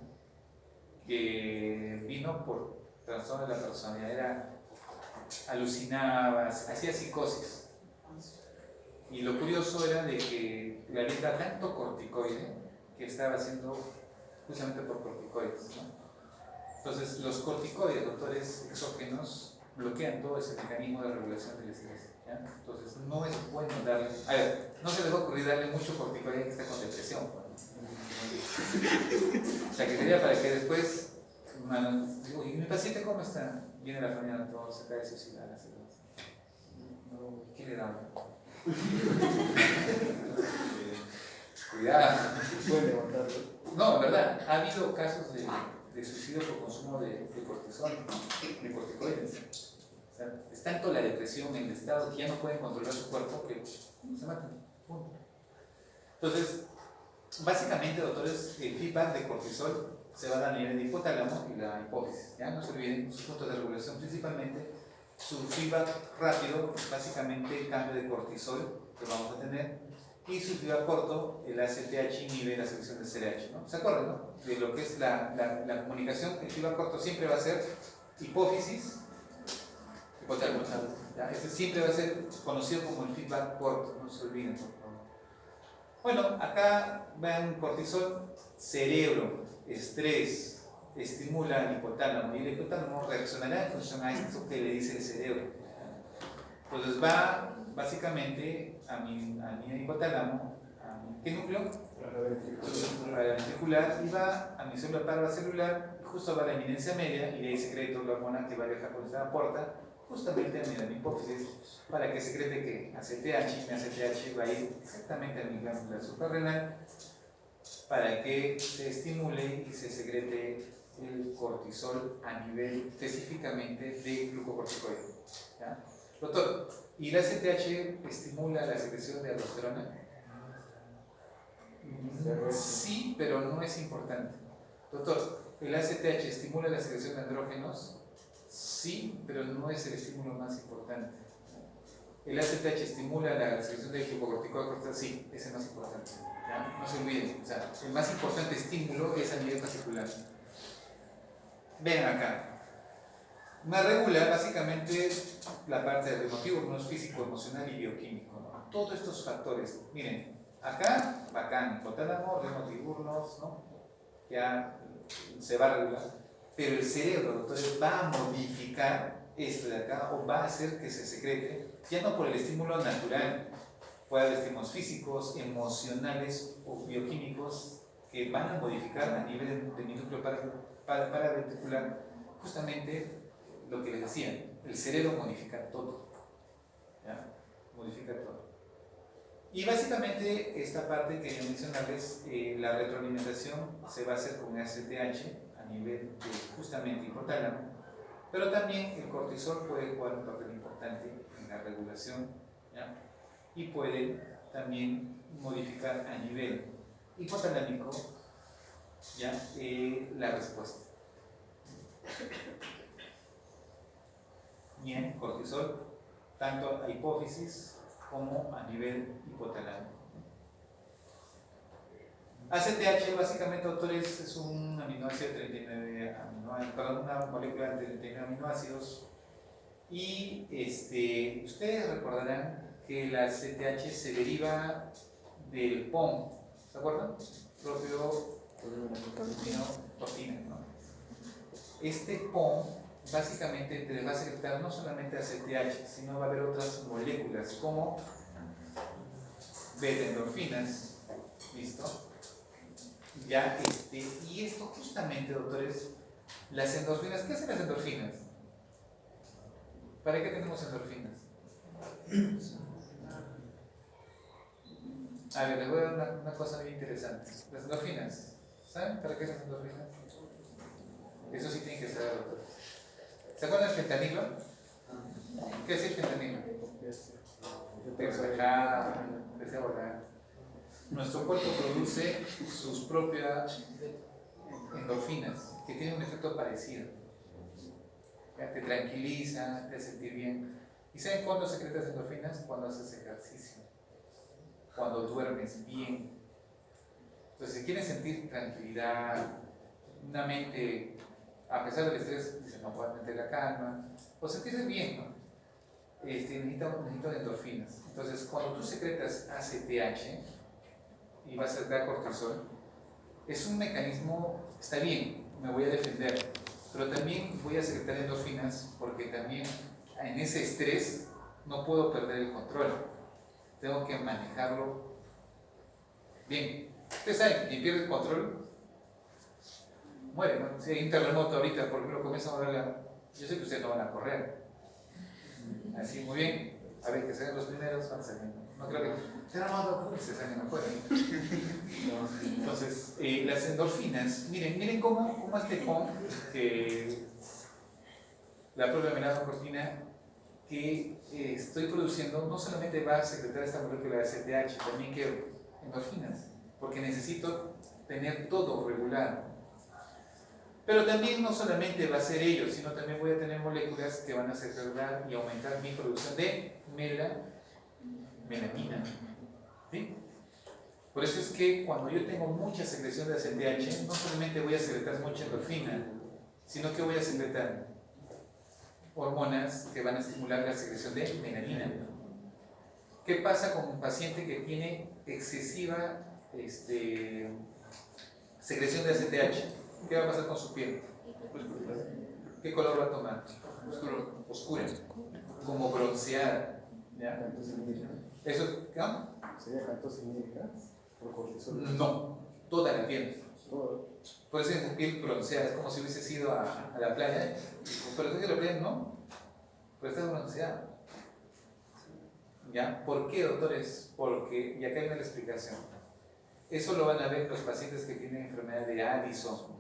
Que vino por trastorno de la personalidad, alucinaba, hacía psicosis. Y lo curioso era de que le había dado tanto corticoide que estaba haciendo justamente por corticoides, ¿no? Entonces, los corticoides, doctores exógenos, bloquean todo ese mecanismo de regulación del estrés, ¿ya? Entonces, no es bueno darle. A ver, no se les va a ocurrir darle mucho corticoide que está con depresión, ¿no? O sea, que sería para que después. Digo, ¿y mi paciente cómo está? Viene la familia, todo se cae de suicidar, ¿qué le damos? Cuidado. Puede levantarlo. No, en verdad, ha habido casos de suicidio por consumo de cortisol, de corticoides. O sea, es tanto la depresión en el estado que ya no pueden controlar su cuerpo que se matan. Punto. Entonces, básicamente, doctores, el feedback de cortisol se va a dar a nivel de hipotálamo y la hipófisis. ¿Ya? No se olviden sus puntos de regulación, principalmente su feedback rápido, básicamente el cambio de cortisol que vamos a tener, y su feedback corto, el ACTH inhibe la secreción de CRH, ¿no? ¿Se acuerdan, no? De lo que es la comunicación? El feedback corto siempre va a ser hipófisis, hipotálamo. Este siempre va a ser conocido como el feedback corto, no se olviden, por favor. Bueno, acá vean cortisol, cerebro, estrés, estimula el hipotálamo y el hipotálamo reaccionará en función a esto que le dice el cerebro. Entonces va básicamente a mi hipotálamo, ¿qué núcleo? Paraventricular, y va a mi célula paracelular, justo va a la eminencia media y de ahí secreto la hormona que va a viajar por esta porta justamente a mi hipófisis para que secrete que ACTH, mi ACTH va a ir exactamente a mi glándula suprarrenal para que se estimule y se secrete el cortisol a nivel específicamente de glucocorticoide. ¿Ya? Doctor, ¿y el ACTH estimula la secreción de aldosterona? Sí, pero no es importante. Doctor, ¿el ACTH estimula la secreción de andrógenos? Sí, pero no es el estímulo más importante. ¿El ACTH estimula la secreción de glucocorticoide? Sí, ese es más importante. ¿Ya? No se olviden, o sea, el más importante estímulo es a nivel particular. Vean acá. Me regula básicamente la parte del emotivo, físico, emocional y bioquímico, ¿no? Todos estos factores. Miren, acá, bacán, hipotálamo, remotiburnos, ¿no? Ya se va a regular. Pero el cerebro, doctores, va a modificar esto de acá o va a hacer que se secrete, ya no por el estímulo natural, puede haber estímulos físicos, emocionales o bioquímicos que van a modificar a nivel de mi núcleo paraventricular justamente lo que les decía, el cerebro modifica todo, ¿ya? Modifica todo. Y básicamente esta parte que mencionarles, la retroalimentación se va a hacer con ACTH a nivel de justamente hipotálamo, pero también el cortisol puede jugar un papel importante en la regulación, ¿ya? Y puede también modificar a nivel hipotalámico, ¿ya? La respuesta. Bien, cortisol, tanto a hipófisis como a nivel hipotalámico. ACTH básicamente, doctores, es un aminoácido de 39 aminoácidos, una molécula de 39 aminoácidos, y ustedes recordarán que el ACTH se deriva del POM, ¿se acuerdan? Propio proteína, ¿no? Este POM básicamente te va a secretar no solamente ACTH, sino va a haber otras moléculas como beta-endorfinas, ¿listo? Ya, y esto justamente, doctores, Las endorfinas, ¿qué hacen las endorfinas? ¿Para qué tenemos endorfinas? A ver, les voy a dar una cosa bien interesante. Las endorfinas, ¿saben para qué son las endorfinas? Eso sí tienen que saber, doctores. ¿Se acuerdan del fentanilo? ¿Qué es el fentanilo? Te relaja, te hace volar. Nuestro cuerpo produce sus propias endorfinas, que tienen un efecto parecido. Ya, te tranquiliza, te hace sentir bien. ¿Y saben cuándo secretas endorfinas? Cuando haces ejercicio, cuando duermes bien. Entonces, si quieres sentir tranquilidad, una mente, a pesar del estrés, dice, no puedes meter la calma, o sentirse bien, ¿no? Necesito endorfinas. Entonces, cuando tú secretas ACTH y vas a dar cortisol, es un mecanismo, está bien, me voy a defender, pero también voy a secretar endorfinas porque también en ese estrés no puedo perder el control, tengo que manejarlo bien. Ustedes saben, quien pierde el control muere, ¿no? Si hay un terremoto ahorita, por ejemplo, comienza a mover yo sé que ustedes no van a correr, así muy bien, a ver, que sean los primeros, van saliendo. No creo que terremoto, se salen afuera. Entonces, las endorfinas, miren cómo este POM, que la propia melanocortina que estoy produciendo, no solamente va a secretar esta molécula de ACTH, también quiero endorfinas, porque necesito tener todo regulado. Pero también no solamente va a ser ello, sino también voy a tener moléculas que van a secretar y aumentar mi producción de melanina. ¿Sí? Por eso es que cuando yo tengo mucha secreción de ACTH, no solamente voy a secretar mucha endorfina, sino que voy a secretar hormonas que van a estimular la secreción de melanina. ¿Qué pasa con un paciente que tiene excesiva secreción de ACTH? ¿Qué va a pasar con su piel? ¿Qué color va a tomar? Oscura, como bronceada. ¿Ya? ¿Eso ¿no? ¿Sería cantosinérica por cortisol? No, toda la piel. Todo. Puede ser piel bronceada, es como si hubiese ido a la playa. Pero es que la playa no, pero está bronceada. ¿Ya? ¿Por qué, doctores? Porque, y acá hay una explicación. Eso lo van a ver los pacientes que tienen enfermedad de Addison.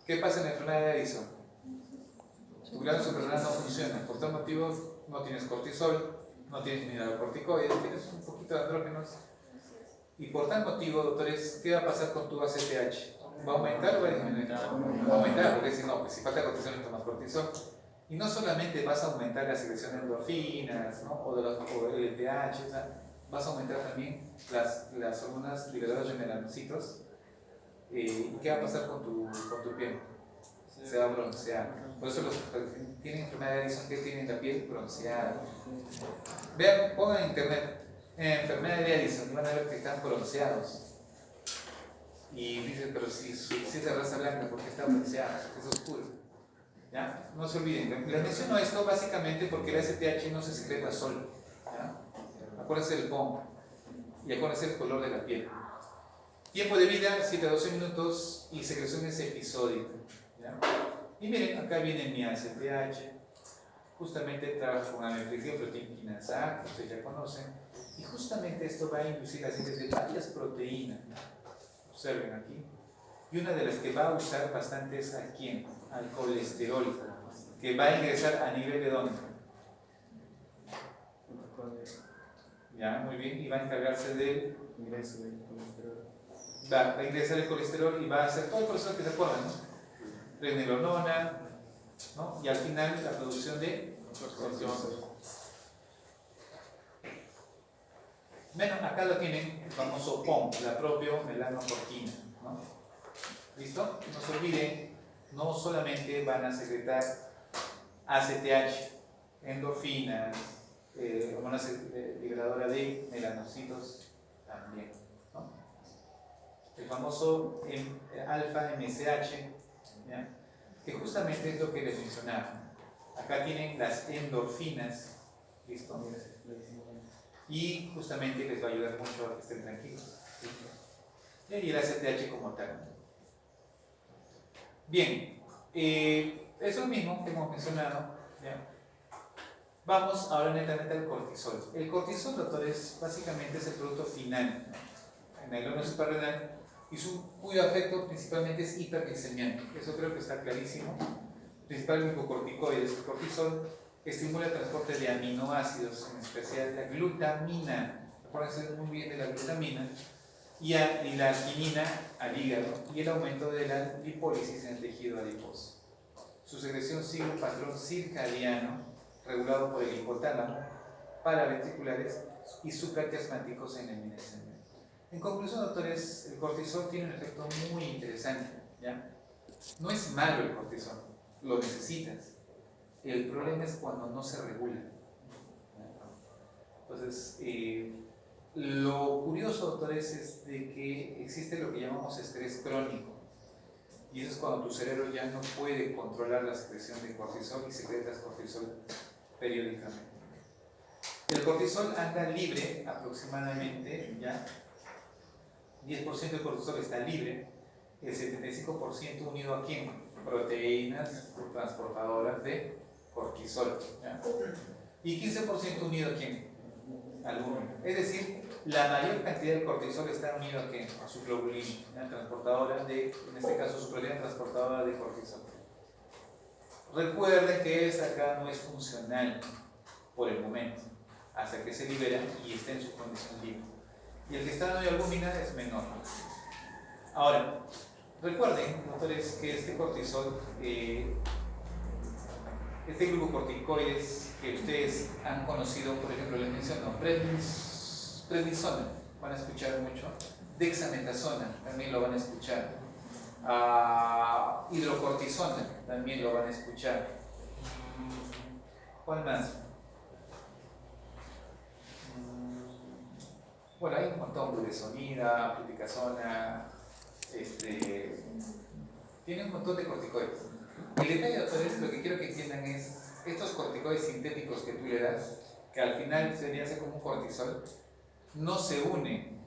¿Qué pasa en la enfermedad de Addison? Tu glándula suprarrenal no funciona. Por tal motivo, no tienes cortisol, no tienes mineralocorticoides, tienes un poquito de andrógenos. Y por tal motivo, doctores, ¿qué va a pasar con tu ACTH? ¿Va a aumentar o va a disminuir? Va a aumentar, porque si no, pues si falta cortisol, no tomas cortisol. Y no solamente vas a aumentar la secreción de endorfinas, ¿no? o el LPH, o sea, vas a aumentar también las hormonas liberadoras de melanocitos. ¿Y qué va a pasar con tu piel? Se va a broncear. Por eso los que tienen enfermedad de Addison, que tienen la piel bronceada. Vean, pongan en internet enfermedad de Addison y van a ver que están bronceados. Y dicen, pero si es de raza blanca, ¿por qué está bronceada? Es oscuro. ¿Ya? No se olviden. Les menciono esto básicamente porque el ACTH no se secreta solo. ¿Ya? Acuérdense del POM y acuérdense el color de la piel. Tiempo de vida, 7 a 12 minutos y secreción es episódica. ¿Ya? Y miren, acá viene mi ACTH. Justamente trabajo con aneflexia proteína quinasa, que ustedes ya conocen. Y justamente esto va a inducir la síntesis de varias proteínas. Observen aquí. Y una de las que va a usar bastante es a quién? Al colesterol, que va a ingresar a nivel de dónde. Ya, muy bien, y va a encargarse del Ingreso del colesterol. va a ingresar el colesterol y va a hacer todo el proceso que se acuerdan, ¿no? Pregnenolona, ¿no? Y al final la producción de cortisol. Bueno, acá lo tienen, el famoso POM, la propia melanocortina, ¿no? ¿Listo? No se olviden, no solamente van a secretar ACTH, endorfinas, hormonas liberadoras de melanocitos también, ¿no? El famoso alfa MSH, ¿ya? Que justamente es lo que les mencionaba. Acá tienen las endorfinas, ¿listo? Y justamente les va a ayudar mucho a que estén tranquilos. ¿Sí? Y el ACTH como tal. Bien, eso mismo que hemos mencionado, ¿ya? Vamos ahora netamente al cortisol. El cortisol, doctores, básicamente es el producto final, ¿no?, en el órgano suprarrenal, y cuyo efecto principalmente es hiperglicemiante. Eso creo que está clarísimo. Principal glucocorticoides. El cortisol estimula el transporte de aminoácidos, en especial la glutamina. Acuérdense muy bien de la glutamina y la arginina al hígado, y el aumento de la lipólisis en el tejido adiposo. Su secreción sigue un patrón circadiano regulado por el hipotálamo, paraventriculares y supraquiasmáticos en el minestreno. En conclusión, doctores, el cortisol tiene un efecto muy interesante, ¿ya? No es malo el cortisol, lo necesitas. El problema es cuando no se regula. Entonces, lo curioso, doctores, es de que existe lo que llamamos estrés crónico. Y eso es cuando tu cerebro ya no puede controlar la secreción de cortisol y secretas cortisol periódicamente. El cortisol anda libre aproximadamente, ¿ya? 10% del cortisol está libre, el 75% unido a ¿quién? Proteínas transportadoras de cortisol, ¿ya? Y 15% unido a ¿quién? Al úmero. Es decir, la mayor cantidad de cortisol está unido a ¿qué? A su globulina, ¿ya? Transportadora de, en este caso, su proteína transportadora de cortisol. Recuerden que esta acá no es funcional por el momento, hasta que se libera y esté en su condición libre. Y el que está dando albúmina es menor. Ahora, recuerden, doctores, que este cortisol, este glucocorticoides que ustedes han conocido, por ejemplo, les menciono, prednisona, van a escuchar mucho, dexametasona, también lo van a escuchar, hidrocortisona, también lo van a escuchar. ¿Cuál más? Bueno, hay un montón, budesonida, fluticasona, tiene un montón de corticoides. El detalle, doctores, lo que quiero que entiendan es estos corticoides sintéticos que tú le das, que al final deberían ser como un cortisol, no se unen,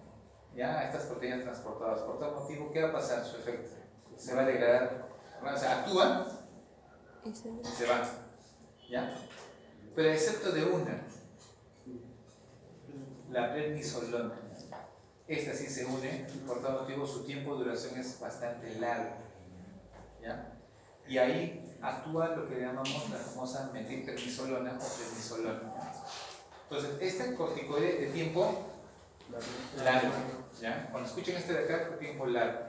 ¿ya?, a estas proteínas transportadas. Por tal motivo, ¿qué va a pasar? Su efecto se va a degradar, o sea, actúan y se van, ¿ya? Pero excepto de una, la prednisolona. Esta sí se une, por tal motivo su tiempo de duración es bastante largo, ¿ya? Y ahí actúa lo que llamamos la famosa metilprednisolona o prednisolona. Entonces, este corticoide de tiempo largo, ¿ya? Cuando escuchen este de acá, de tiempo largo.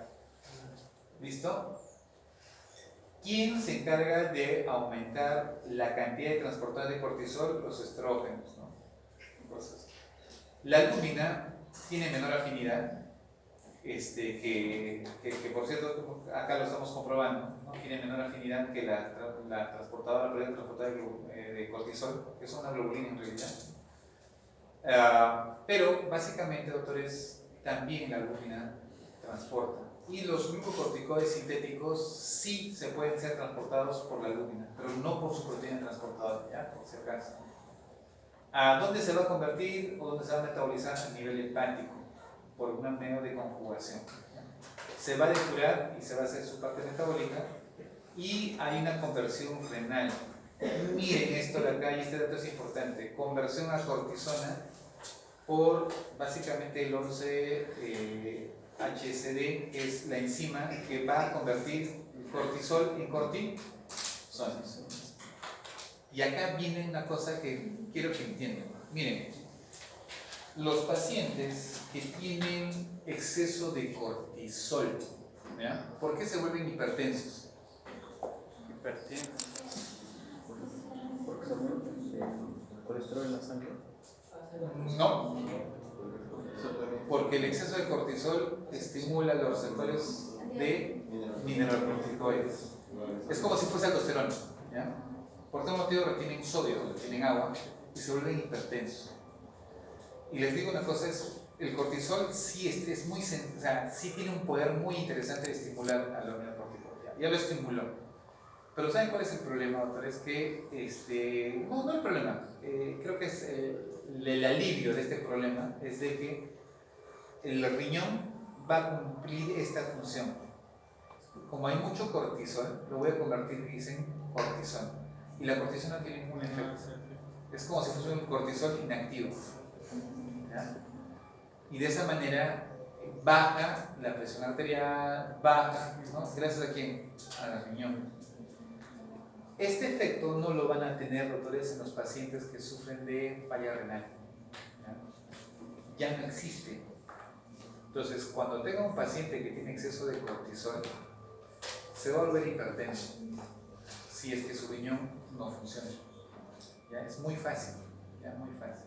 ¿Listo? ¿Quién se encarga de aumentar la cantidad de transportadores de cortisol? Los estrógenos, ¿no? Entonces, la albúmina tiene menor afinidad, que por cierto, acá lo estamos comprobando, ¿no? Tiene menor afinidad que la transportadora, la transportadora de cortisol, que es una globulina en realidad. Pero básicamente, doctores, también la albúmina transporta. Y los glucocorticoides sintéticos sí se pueden ser transportados por la albúmina, pero no por su proteína transportadora, ¿ya? Por si acaso. ¿A dónde se va a convertir o dónde se va a metabolizar? A nivel hepático, por un medio de conjugación. Se va a depurar y se va a hacer su parte metabólica, y hay una conversión renal. Miren esto de acá, y este dato es importante: conversión a cortisona por básicamente el 11-HSD, que es la enzima que va a convertir cortisol en cortisona. Y acá viene una cosa que quiero que entiendan. Miren, los pacientes que tienen exceso de cortisol, ¿ya?, ¿por qué se vuelven hipertensos? Hipertenso. Porque se aumenta el colesterol en la sangre. No, porque el exceso de cortisol estimula los receptores de mineralocorticoides. Es como si fuese aldosterona, ¿ya? Por tal motivo retienen sodio, retienen agua y se vuelven hipertensos. Y les digo una cosa, el cortisol sí es muy, o sea, sí tiene un poder muy interesante de estimular a la unidad cortical. Ya lo estimuló. Pero ¿saben cuál es el problema, doctor? Es que, no el problema, creo que es el alivio de este problema, es de que el riñón va a cumplir esta función. como hay mucho cortisol, lo voy a convertir, dicen, cortisol. Y la cortisona tiene ningún efecto. Es como si fuese un cortisol inactivo. ¿Ya? Y de esa manera baja la presión arterial, baja, ¿no? Gracias a quién? A la riñón. Este efecto no lo van a tener, doctores, en los pacientes que sufren de falla renal. Ya no existe. Entonces, cuando tenga un paciente que tiene exceso de cortisol, se va a volver hipertenso si es que su riñón no funciona. ¿Ya? Es muy fácil, ¿ya? Muy fácil.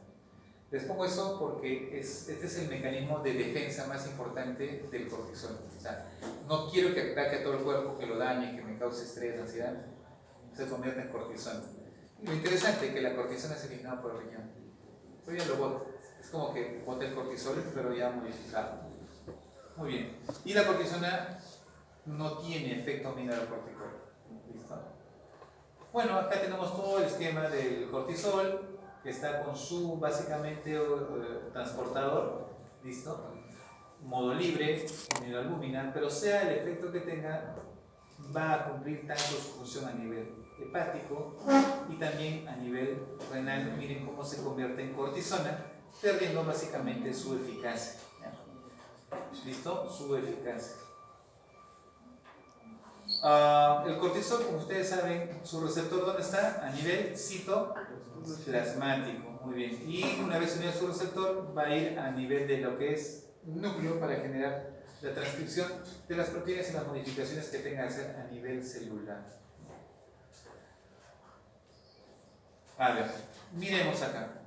Les pongo eso porque este es el mecanismo de defensa más importante del cortisol. O sea, no quiero que ataque a todo el cuerpo, que lo dañe, que me cause estrés, ansiedad, se convierta en cortisol. Y lo interesante es que la cortisona es eliminada por el riñón. Pero ya lo bota. Es como que bota el cortisol, pero ya modificado. Muy bien. Y la cortisona no tiene efecto mineralocorticoide. ¿Listo? Bueno, acá tenemos todo el esquema del cortisol, que está con su básicamente transportador, ¿listo? Modo libre, mineralbúmina, pero sea el efecto que tenga, va a cumplir tanto su función a nivel hepático y también a nivel renal. Miren cómo se convierte en cortisona, perdiendo básicamente su eficacia. ¿Ya? ¿Listo? Su eficacia. El cortisol, como ustedes saben, su receptor ¿dónde está? A nivel citoplasmático. Muy bien. Y una vez unido a su receptor, va a ir a nivel de lo que es núcleo para generar la transcripción de las proteínas y las modificaciones que tenga que hacer a nivel celular. A ver, miremos acá.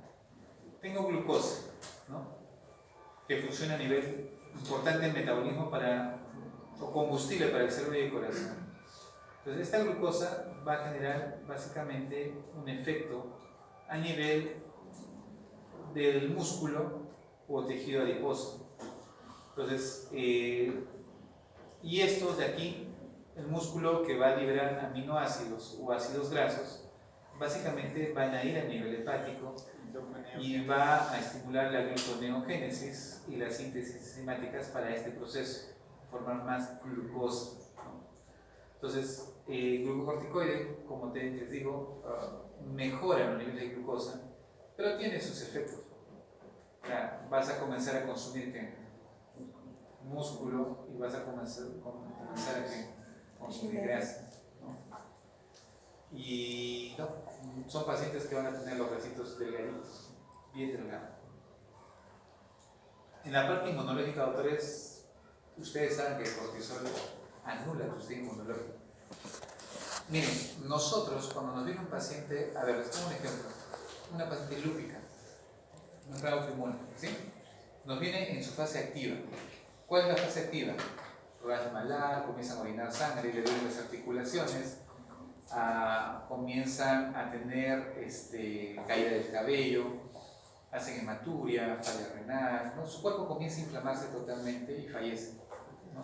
Tengo glucosa, ¿no? Que funciona a nivel importante en metabolismo o combustible para el cerebro y el corazón. Entonces, esta glucosa va a generar básicamente un efecto a nivel del músculo o tejido adiposo. Entonces, y estos de aquí, el músculo que va a liberar aminoácidos o ácidos grasos, básicamente van a ir a nivel hepático y va a estimular la gluconeogénesis y las síntesis enzimáticas para este proceso, formar más glucosa. Entonces, el glucocorticoide, como les digo, mejora el nivel de glucosa, pero tiene sus efectos. O sea, vas a comenzar a consumir músculo y vas a comenzar a consumir grasa, ¿no? Y no, son pacientes que van a tener los bracitos delgaditos, bien delgados. En la parte inmunológica, doctores, ustedes saben que el cortisol anula tu sistema inmunológico. Miren, nosotros cuando nos viene un paciente, a ver, les pongo un ejemplo, una paciente lúpica, un grado autoinmune, ¿sí? Nos viene en su fase activa. ¿Cuál es la fase activa? Rash malar, comienzan a orinar sangre, le duelen las articulaciones, comienzan a tener caída del cabello, hacen hematuria, falla renal, ¿no? Su cuerpo comienza a inflamarse totalmente y fallece, ¿no?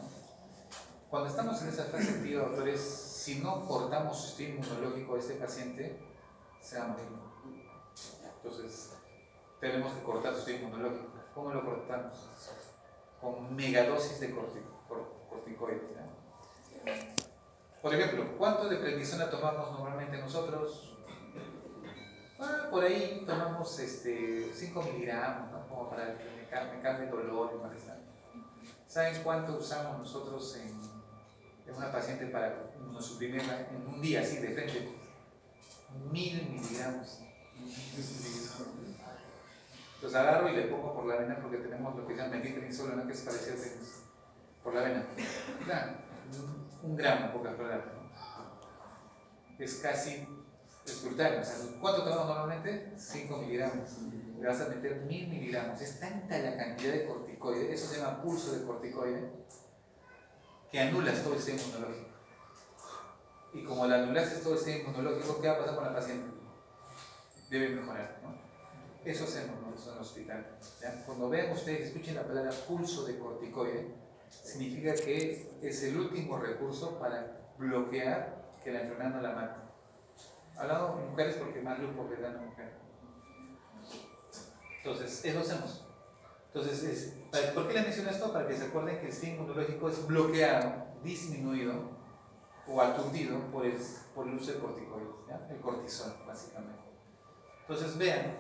Cuando estamos en esa fase activa, doctores, si no cortamos su sistema inmunológico de este paciente, se va a morir. Entonces, tenemos que cortar su sistema inmunológico. ¿Cómo lo cortamos? Con megadosis de corticoides. ¿No? Por ejemplo, ¿cuánto de prednisona tomamos normalmente nosotros? Por ahí tomamos 5 miligramos, ¿no? Como para que me calme el dolor y malestar. ¿Saben cuánto usamos nosotros en una paciente para inmunosuprimirla en un día así de frente? 1000 miligramos. Los agarro y le pongo por la vena porque tenemos lo que se llama metilprednisolona, ¿no? Que es parecido a por la vena. Claro, 1 gramo en pocas palabras, ¿no? Es casi brutal. O sea, ¿cuánto tomamos normalmente? 5 miligramos. Le vas a meter 1000 miligramos. Es tanta la cantidad de corticoide, eso se llama pulso de corticoide, que anulas todo el sistema inmunológico. Y como la anulaste todo el sistema inmunológico, ¿qué va a pasar con la paciente? Debe mejorar, ¿no? Eso hacemos nosotros en el hospital. ¿Ya? Cuando vean ustedes, escuchen la palabra pulso de corticoide, significa que es el último recurso para bloquear que la enfermedad no la mate. Hablamos de mujeres porque más lupus le dan a la mujer. Entonces, eso hacemos. Entonces, ¿por qué les menciono esto? Para que se acuerden que el sistema inmunológico es bloqueado disminuido o aturdido por el uso de corticoides, ¿ya? El cortisol, básicamente. Entonces vean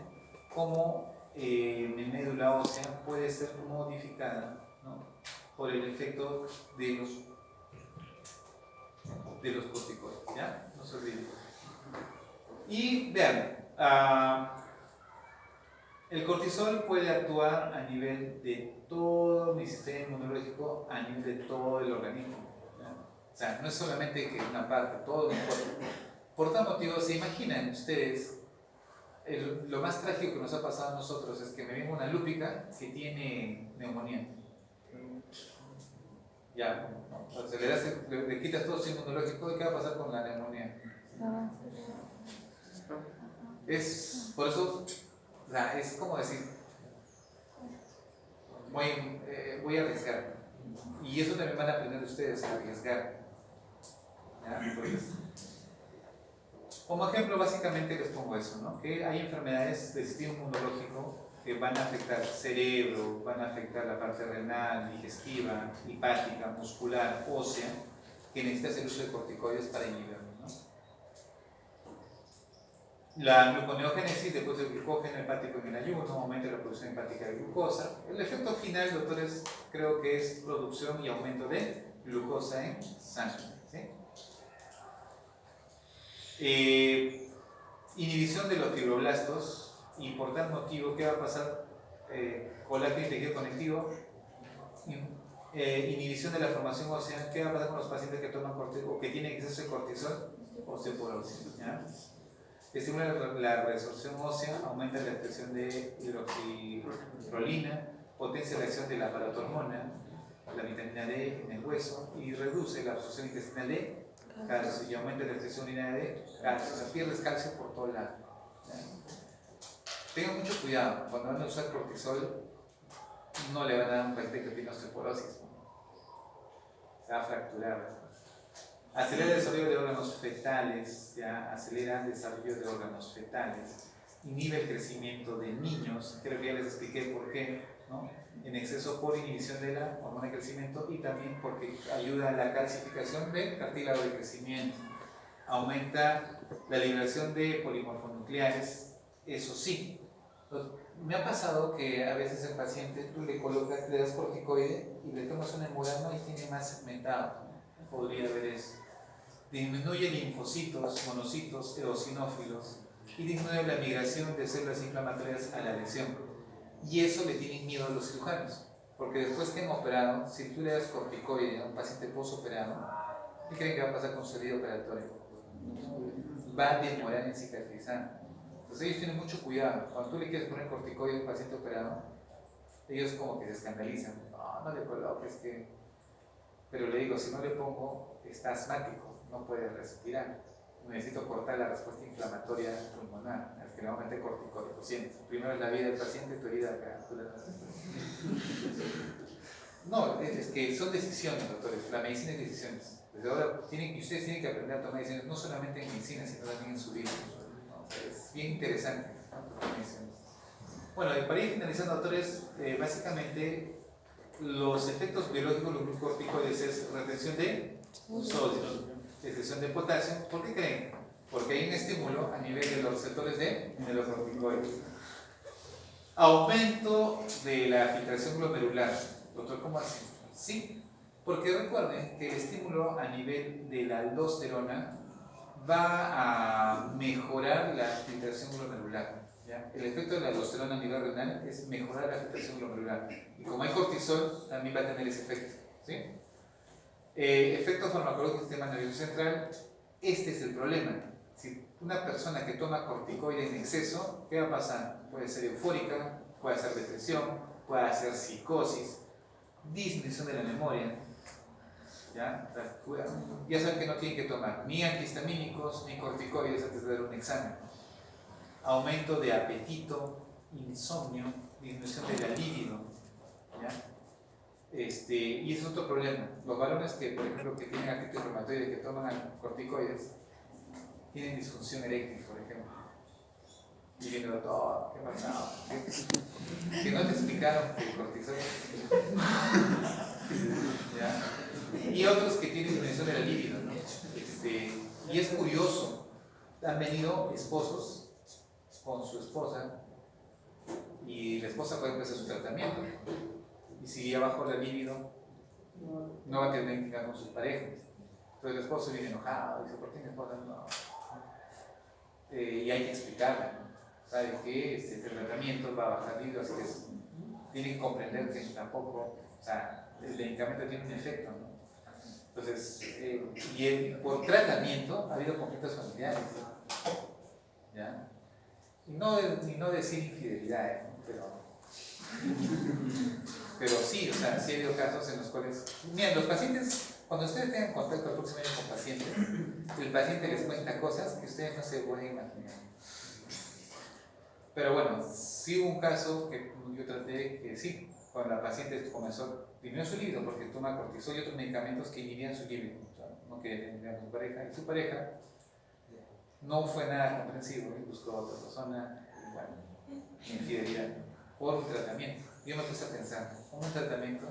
cómo mi médula ósea puede ser modificada, ¿no? Por el efecto de los corticoides, ¿ya? No se olviden. Y vean, el cortisol puede actuar a nivel de todo mi sistema inmunológico, a nivel de todo el organismo, ¿ya? O sea, no es solamente que una parte, todo el cuerpo. Por tal motivo, se imaginan ustedes, lo más trágico que nos ha pasado a nosotros es que me venga una lúpica que tiene neumonía. Ya, ¿no? O sea, le quitas todo su inmunológico, ¿y qué va a pasar con la neumonía? Es, por eso, o sea, es como decir, voy a arriesgar. Y eso también van a aprender ustedes a arriesgar. ¿Ya? Entonces, como ejemplo, básicamente les pongo eso, ¿no? Que hay enfermedades del sistema inmunológico que van a afectar cerebro, van a afectar la parte renal, digestiva, hepática, muscular, ósea, que necesitas el uso de corticoides para inhibirlo, ¿no? La gluconeogénesis, después del glucógeno hepático en el ayuno, aumenta la producción hepática de glucosa. El efecto final, doctores, creo que es producción y aumento de glucosa en sangre, ¿sí? Inhibición de los fibroblastos, y por tal motivo, ¿qué va a pasar? Colágeno y tejido conectivo, inhibición de la formación ósea. ¿Qué va a pasar con los pacientes que toman cortisol o que tienen exceso de cortisol? Osteoporosis, ¿ya? Estimula la resorción ósea, aumenta la expresión de hidroxirolina, potencia la acción de la parotormona, la vitamina D en el hueso, y reduce la absorción intestinal de calcio y aumenta la expresión urinaria de calcio. O sea, pierdes calcio por todo lado. Tengan mucho cuidado, cuando van a usar cortisol, no le van a dar un paciente que tiene osteoporosis, ¿no? Se va a fracturar. Acelera el desarrollo de órganos fetales, ¿ya? Acelera el desarrollo de órganos fetales, inhibe el crecimiento de niños, creo que ya les expliqué por qué, ¿no? En exceso por inhibición de la hormona de crecimiento y también porque ayuda a la calcificación del cartílago de crecimiento. Aumenta la liberación de polimorfonucleares, eso sí. Me ha pasado que a veces el paciente tú le das corticoide y le tomas un hemograma y tiene más segmentado. Podría haber eso. Disminuye linfocitos, monocitos, eosinófilos y disminuye la migración de células inflamatorias a la lesión. Y eso le tienen miedo a los cirujanos, porque después que han operado, si tú le das corticoide a un paciente postoperado, ¿qué creen que va a pasar con su herida operatoria? Va a demorar en cicatrizar. Entonces ellos tienen mucho cuidado. Cuando tú le quieres poner corticoide a un paciente operado, ellos como que se escandalizan. No le coloques que... Pero le digo, si no le pongo, está asmático, no puede respirar. Necesito cortar la respuesta inflamatoria pulmonar, al que le vamos a meter corticoide. Lo siento. Primero es la vida del paciente, tu herida acá. No, es que son decisiones, doctores. La medicina es decisiones. Desde ahora ustedes tienen que aprender a tomar decisiones, no solamente en medicina, sino también en su vida. Es bien interesante, ¿no? Bueno, y para ir finalizando, doctores, básicamente los efectos biológicos de los glucorticoides es retención de sodio, extracción de potasio. ¿Por qué creen? Porque hay un estímulo a nivel de los receptores de los corticoides. Aumento de la filtración glomerular. Doctor, ¿cómo así? Sí, porque recuerden que el estímulo a nivel de la aldosterona va a mejorar la filtración glomerular, ¿ya? El efecto de la aldosterona a nivel renal es mejorar la filtración glomerular. Y como hay cortisol, también va a tener ese efecto, ¿sí? Efecto farmacológico del sistema nervioso central. Este es el problema. Si una persona que toma corticoide en exceso, ¿qué va a pasar? Puede ser eufórica, puede ser depresión, puede ser psicosis, disminución de la memoria. ¿Ya? Ya saben que no tienen que tomar ni antihistamínicos ni corticoides antes de dar un examen. Aumento de apetito, insomnio, disminución de la libido, ¿ya? Y ese es otro problema. Los varones que, por ejemplo, que tienen artritis reumatoide, que toman corticoides, tienen disfunción eréctil, por ejemplo. Y viene el doctor, ¿qué pasaba? Que no te explicaron que el cortisol. ¿Ya? Y otros que tienen disminución de la libido, ¿no? Y es curioso, han venido esposos con su esposa y la esposa puede empezar su tratamiento, y si ya bajó la libido, no va a tener que ir con sus parejas. Entonces el esposo viene enojado, dice, ¿por qué mi esposa no? Y hay que explicarle, ¿no? Sabe que este tratamiento va a bajar libido, así que tiene que comprender que tampoco, o sea, el medicamento tiene un efecto, ¿no? Entonces, por tratamiento ha habido conflictos familiares, ¿ya? Y no decir infidelidad, ¿no? Pero sí, o sea, sí ha habido casos en los cuales, miren, los pacientes, cuando ustedes tengan contacto próximamente con pacientes, el paciente les cuenta cosas que ustedes no se pueden imaginar. Pero bueno, sí hubo un caso que yo traté que sí, cuando la paciente comenzó, disminuyó su libido porque toma cortisol y otros medicamentos que inhibían su libido, o sea, no quería tener a su pareja, y su pareja no fue nada comprensivo y buscó a otra persona, y bueno, infidelidad, por un tratamiento. Yo me puse a pensar, un tratamiento,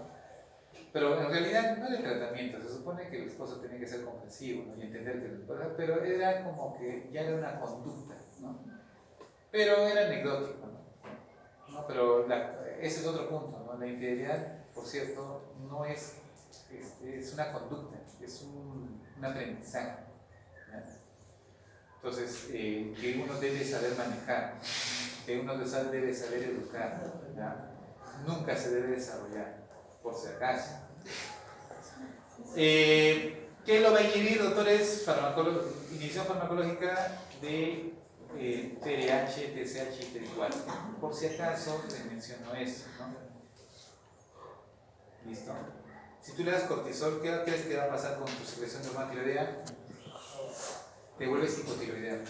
pero en realidad no era el tratamiento, se supone que el esposo tenía que ser comprensivo, ¿no? Y entender que el esposo, pero era como que ya era una conducta, ¿no? Pero era anecdótico, ¿no? Pero ese es otro punto, ¿no? La infidelidad, por cierto, no es, es una conducta, es un aprendizaje, ¿ya? Entonces, que uno debe saber manejar, que uno debe saber educar, ¿ya? Nunca se debe desarrollar, por si acaso. ¿Qué lo va a inhibir, doctores? Inhibición farmacológica de TRH, TSH y T4. Por si acaso les menciono eso, ¿no? ¿Listo? Si tú le das cortisol, ¿qué crees que va a pasar con tu secreción de hormona tiroidea? Te vuelves hipotiroidea,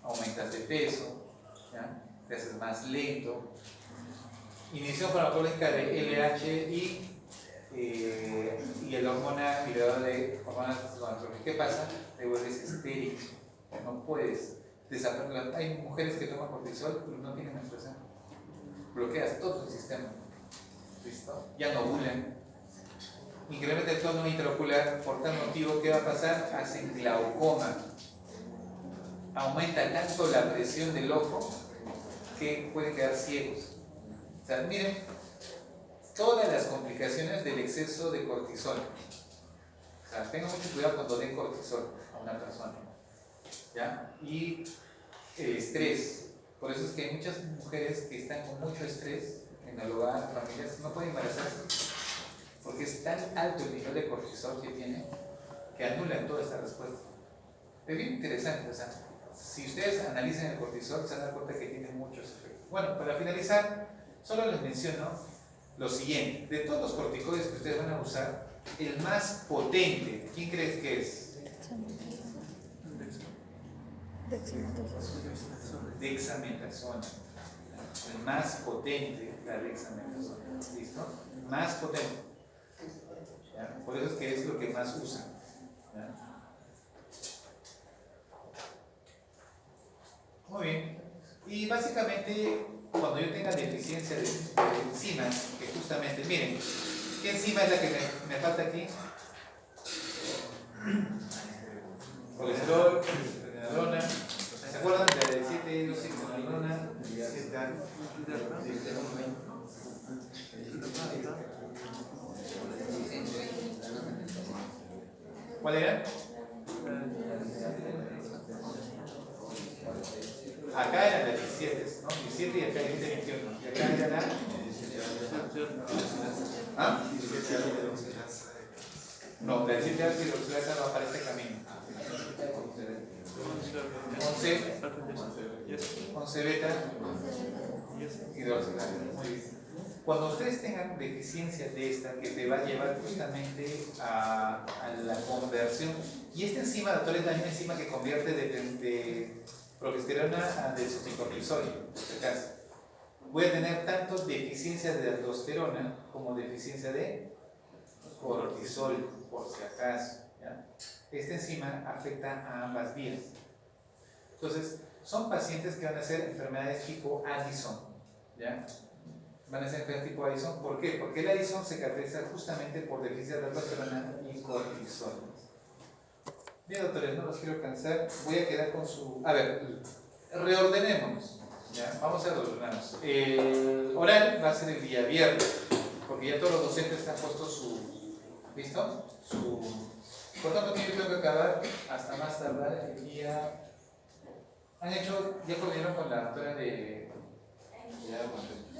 aumentas de peso, ¿ya? Te haces más lento. Inhibición farmacológica de LH y la hormona liberadora de hormonas testosterona. ¿Qué pasa? Te vuelves estéril, no puedes desaparecer. Hay mujeres que toman cortisol pero no tienen menstruación, bloqueas todo el sistema, ¿listo? Ya no ovulan, incrementa el tono intraocular, por tal motivo, ¿qué va a pasar? Hacen glaucoma, aumenta tanto la presión del ojo que pueden quedar ciegos. O sea, miren, todas las complicaciones del exceso de cortisol. O sea, tengan mucho cuidado cuando den cortisol a una persona, ¿ya? Y el estrés. Por eso es que hay muchas mujeres que están con mucho estrés en el hogar, familias, no pueden embarazarse. Porque es tan alto el nivel de cortisol que tienen que anulan toda esta respuesta. Es bien interesante, o sea, si ustedes analizan el cortisol, se dan cuenta que tiene muchos efectos. Bueno, para finalizar, solo les menciono lo siguiente. De todos los corticoides que ustedes van a usar, el más potente, ¿quién crees que es? Dexametasona. El más potente, la dexametasona. ¿Listo? Más potente. ¿Ya? Por eso es que es lo que más usan. ¿Ya? Muy bien. Y básicamente, cuando yo tenga deficiencia de enzimas, que justamente, miren, ¿qué enzima es la que me falta aquí? Colesterol, pregnenolona. ¿Se acuerdan de la 17-hidroxipregnenolona? ¿Cuál era? Acá era la 17, ¿no? 17 y acá hay 21. Y acá era la... ¿Ah? No, la 17 hidroxilasa va para este camino. 11 beta hidroxilasa. Muy bien. Cuando ustedes tengan deficiencia de esta, que te va a llevar justamente a la conversión, y esta enzima, doctor, es la misma enzima que convierte de progesterona a desoxicortisol, en este caso. Voy a tener tanto deficiencia de aldosterona como deficiencia de cortisol, por si acaso, ¿ya? Esta enzima afecta a ambas vías. Entonces, son pacientes que van a hacer enfermedades tipo Addison, ¿ya? van a ser tipo Addison. ¿Por qué? Porque el Addison se caracteriza justamente por deficiencia de aldosterona y cortisol. Bien, doctores, no los quiero cansar. Voy a quedar con su... A ver, reordenémonos. ¿Ya? Vamos a reordenarnos. El oral va a ser el día viernes, porque ya todos los docentes han puesto su... ¿Listo? Por tanto, yo tengo que acabar hasta más tardar el día... Han hecho, ya coordinaron con la doctora de... Ya, bueno,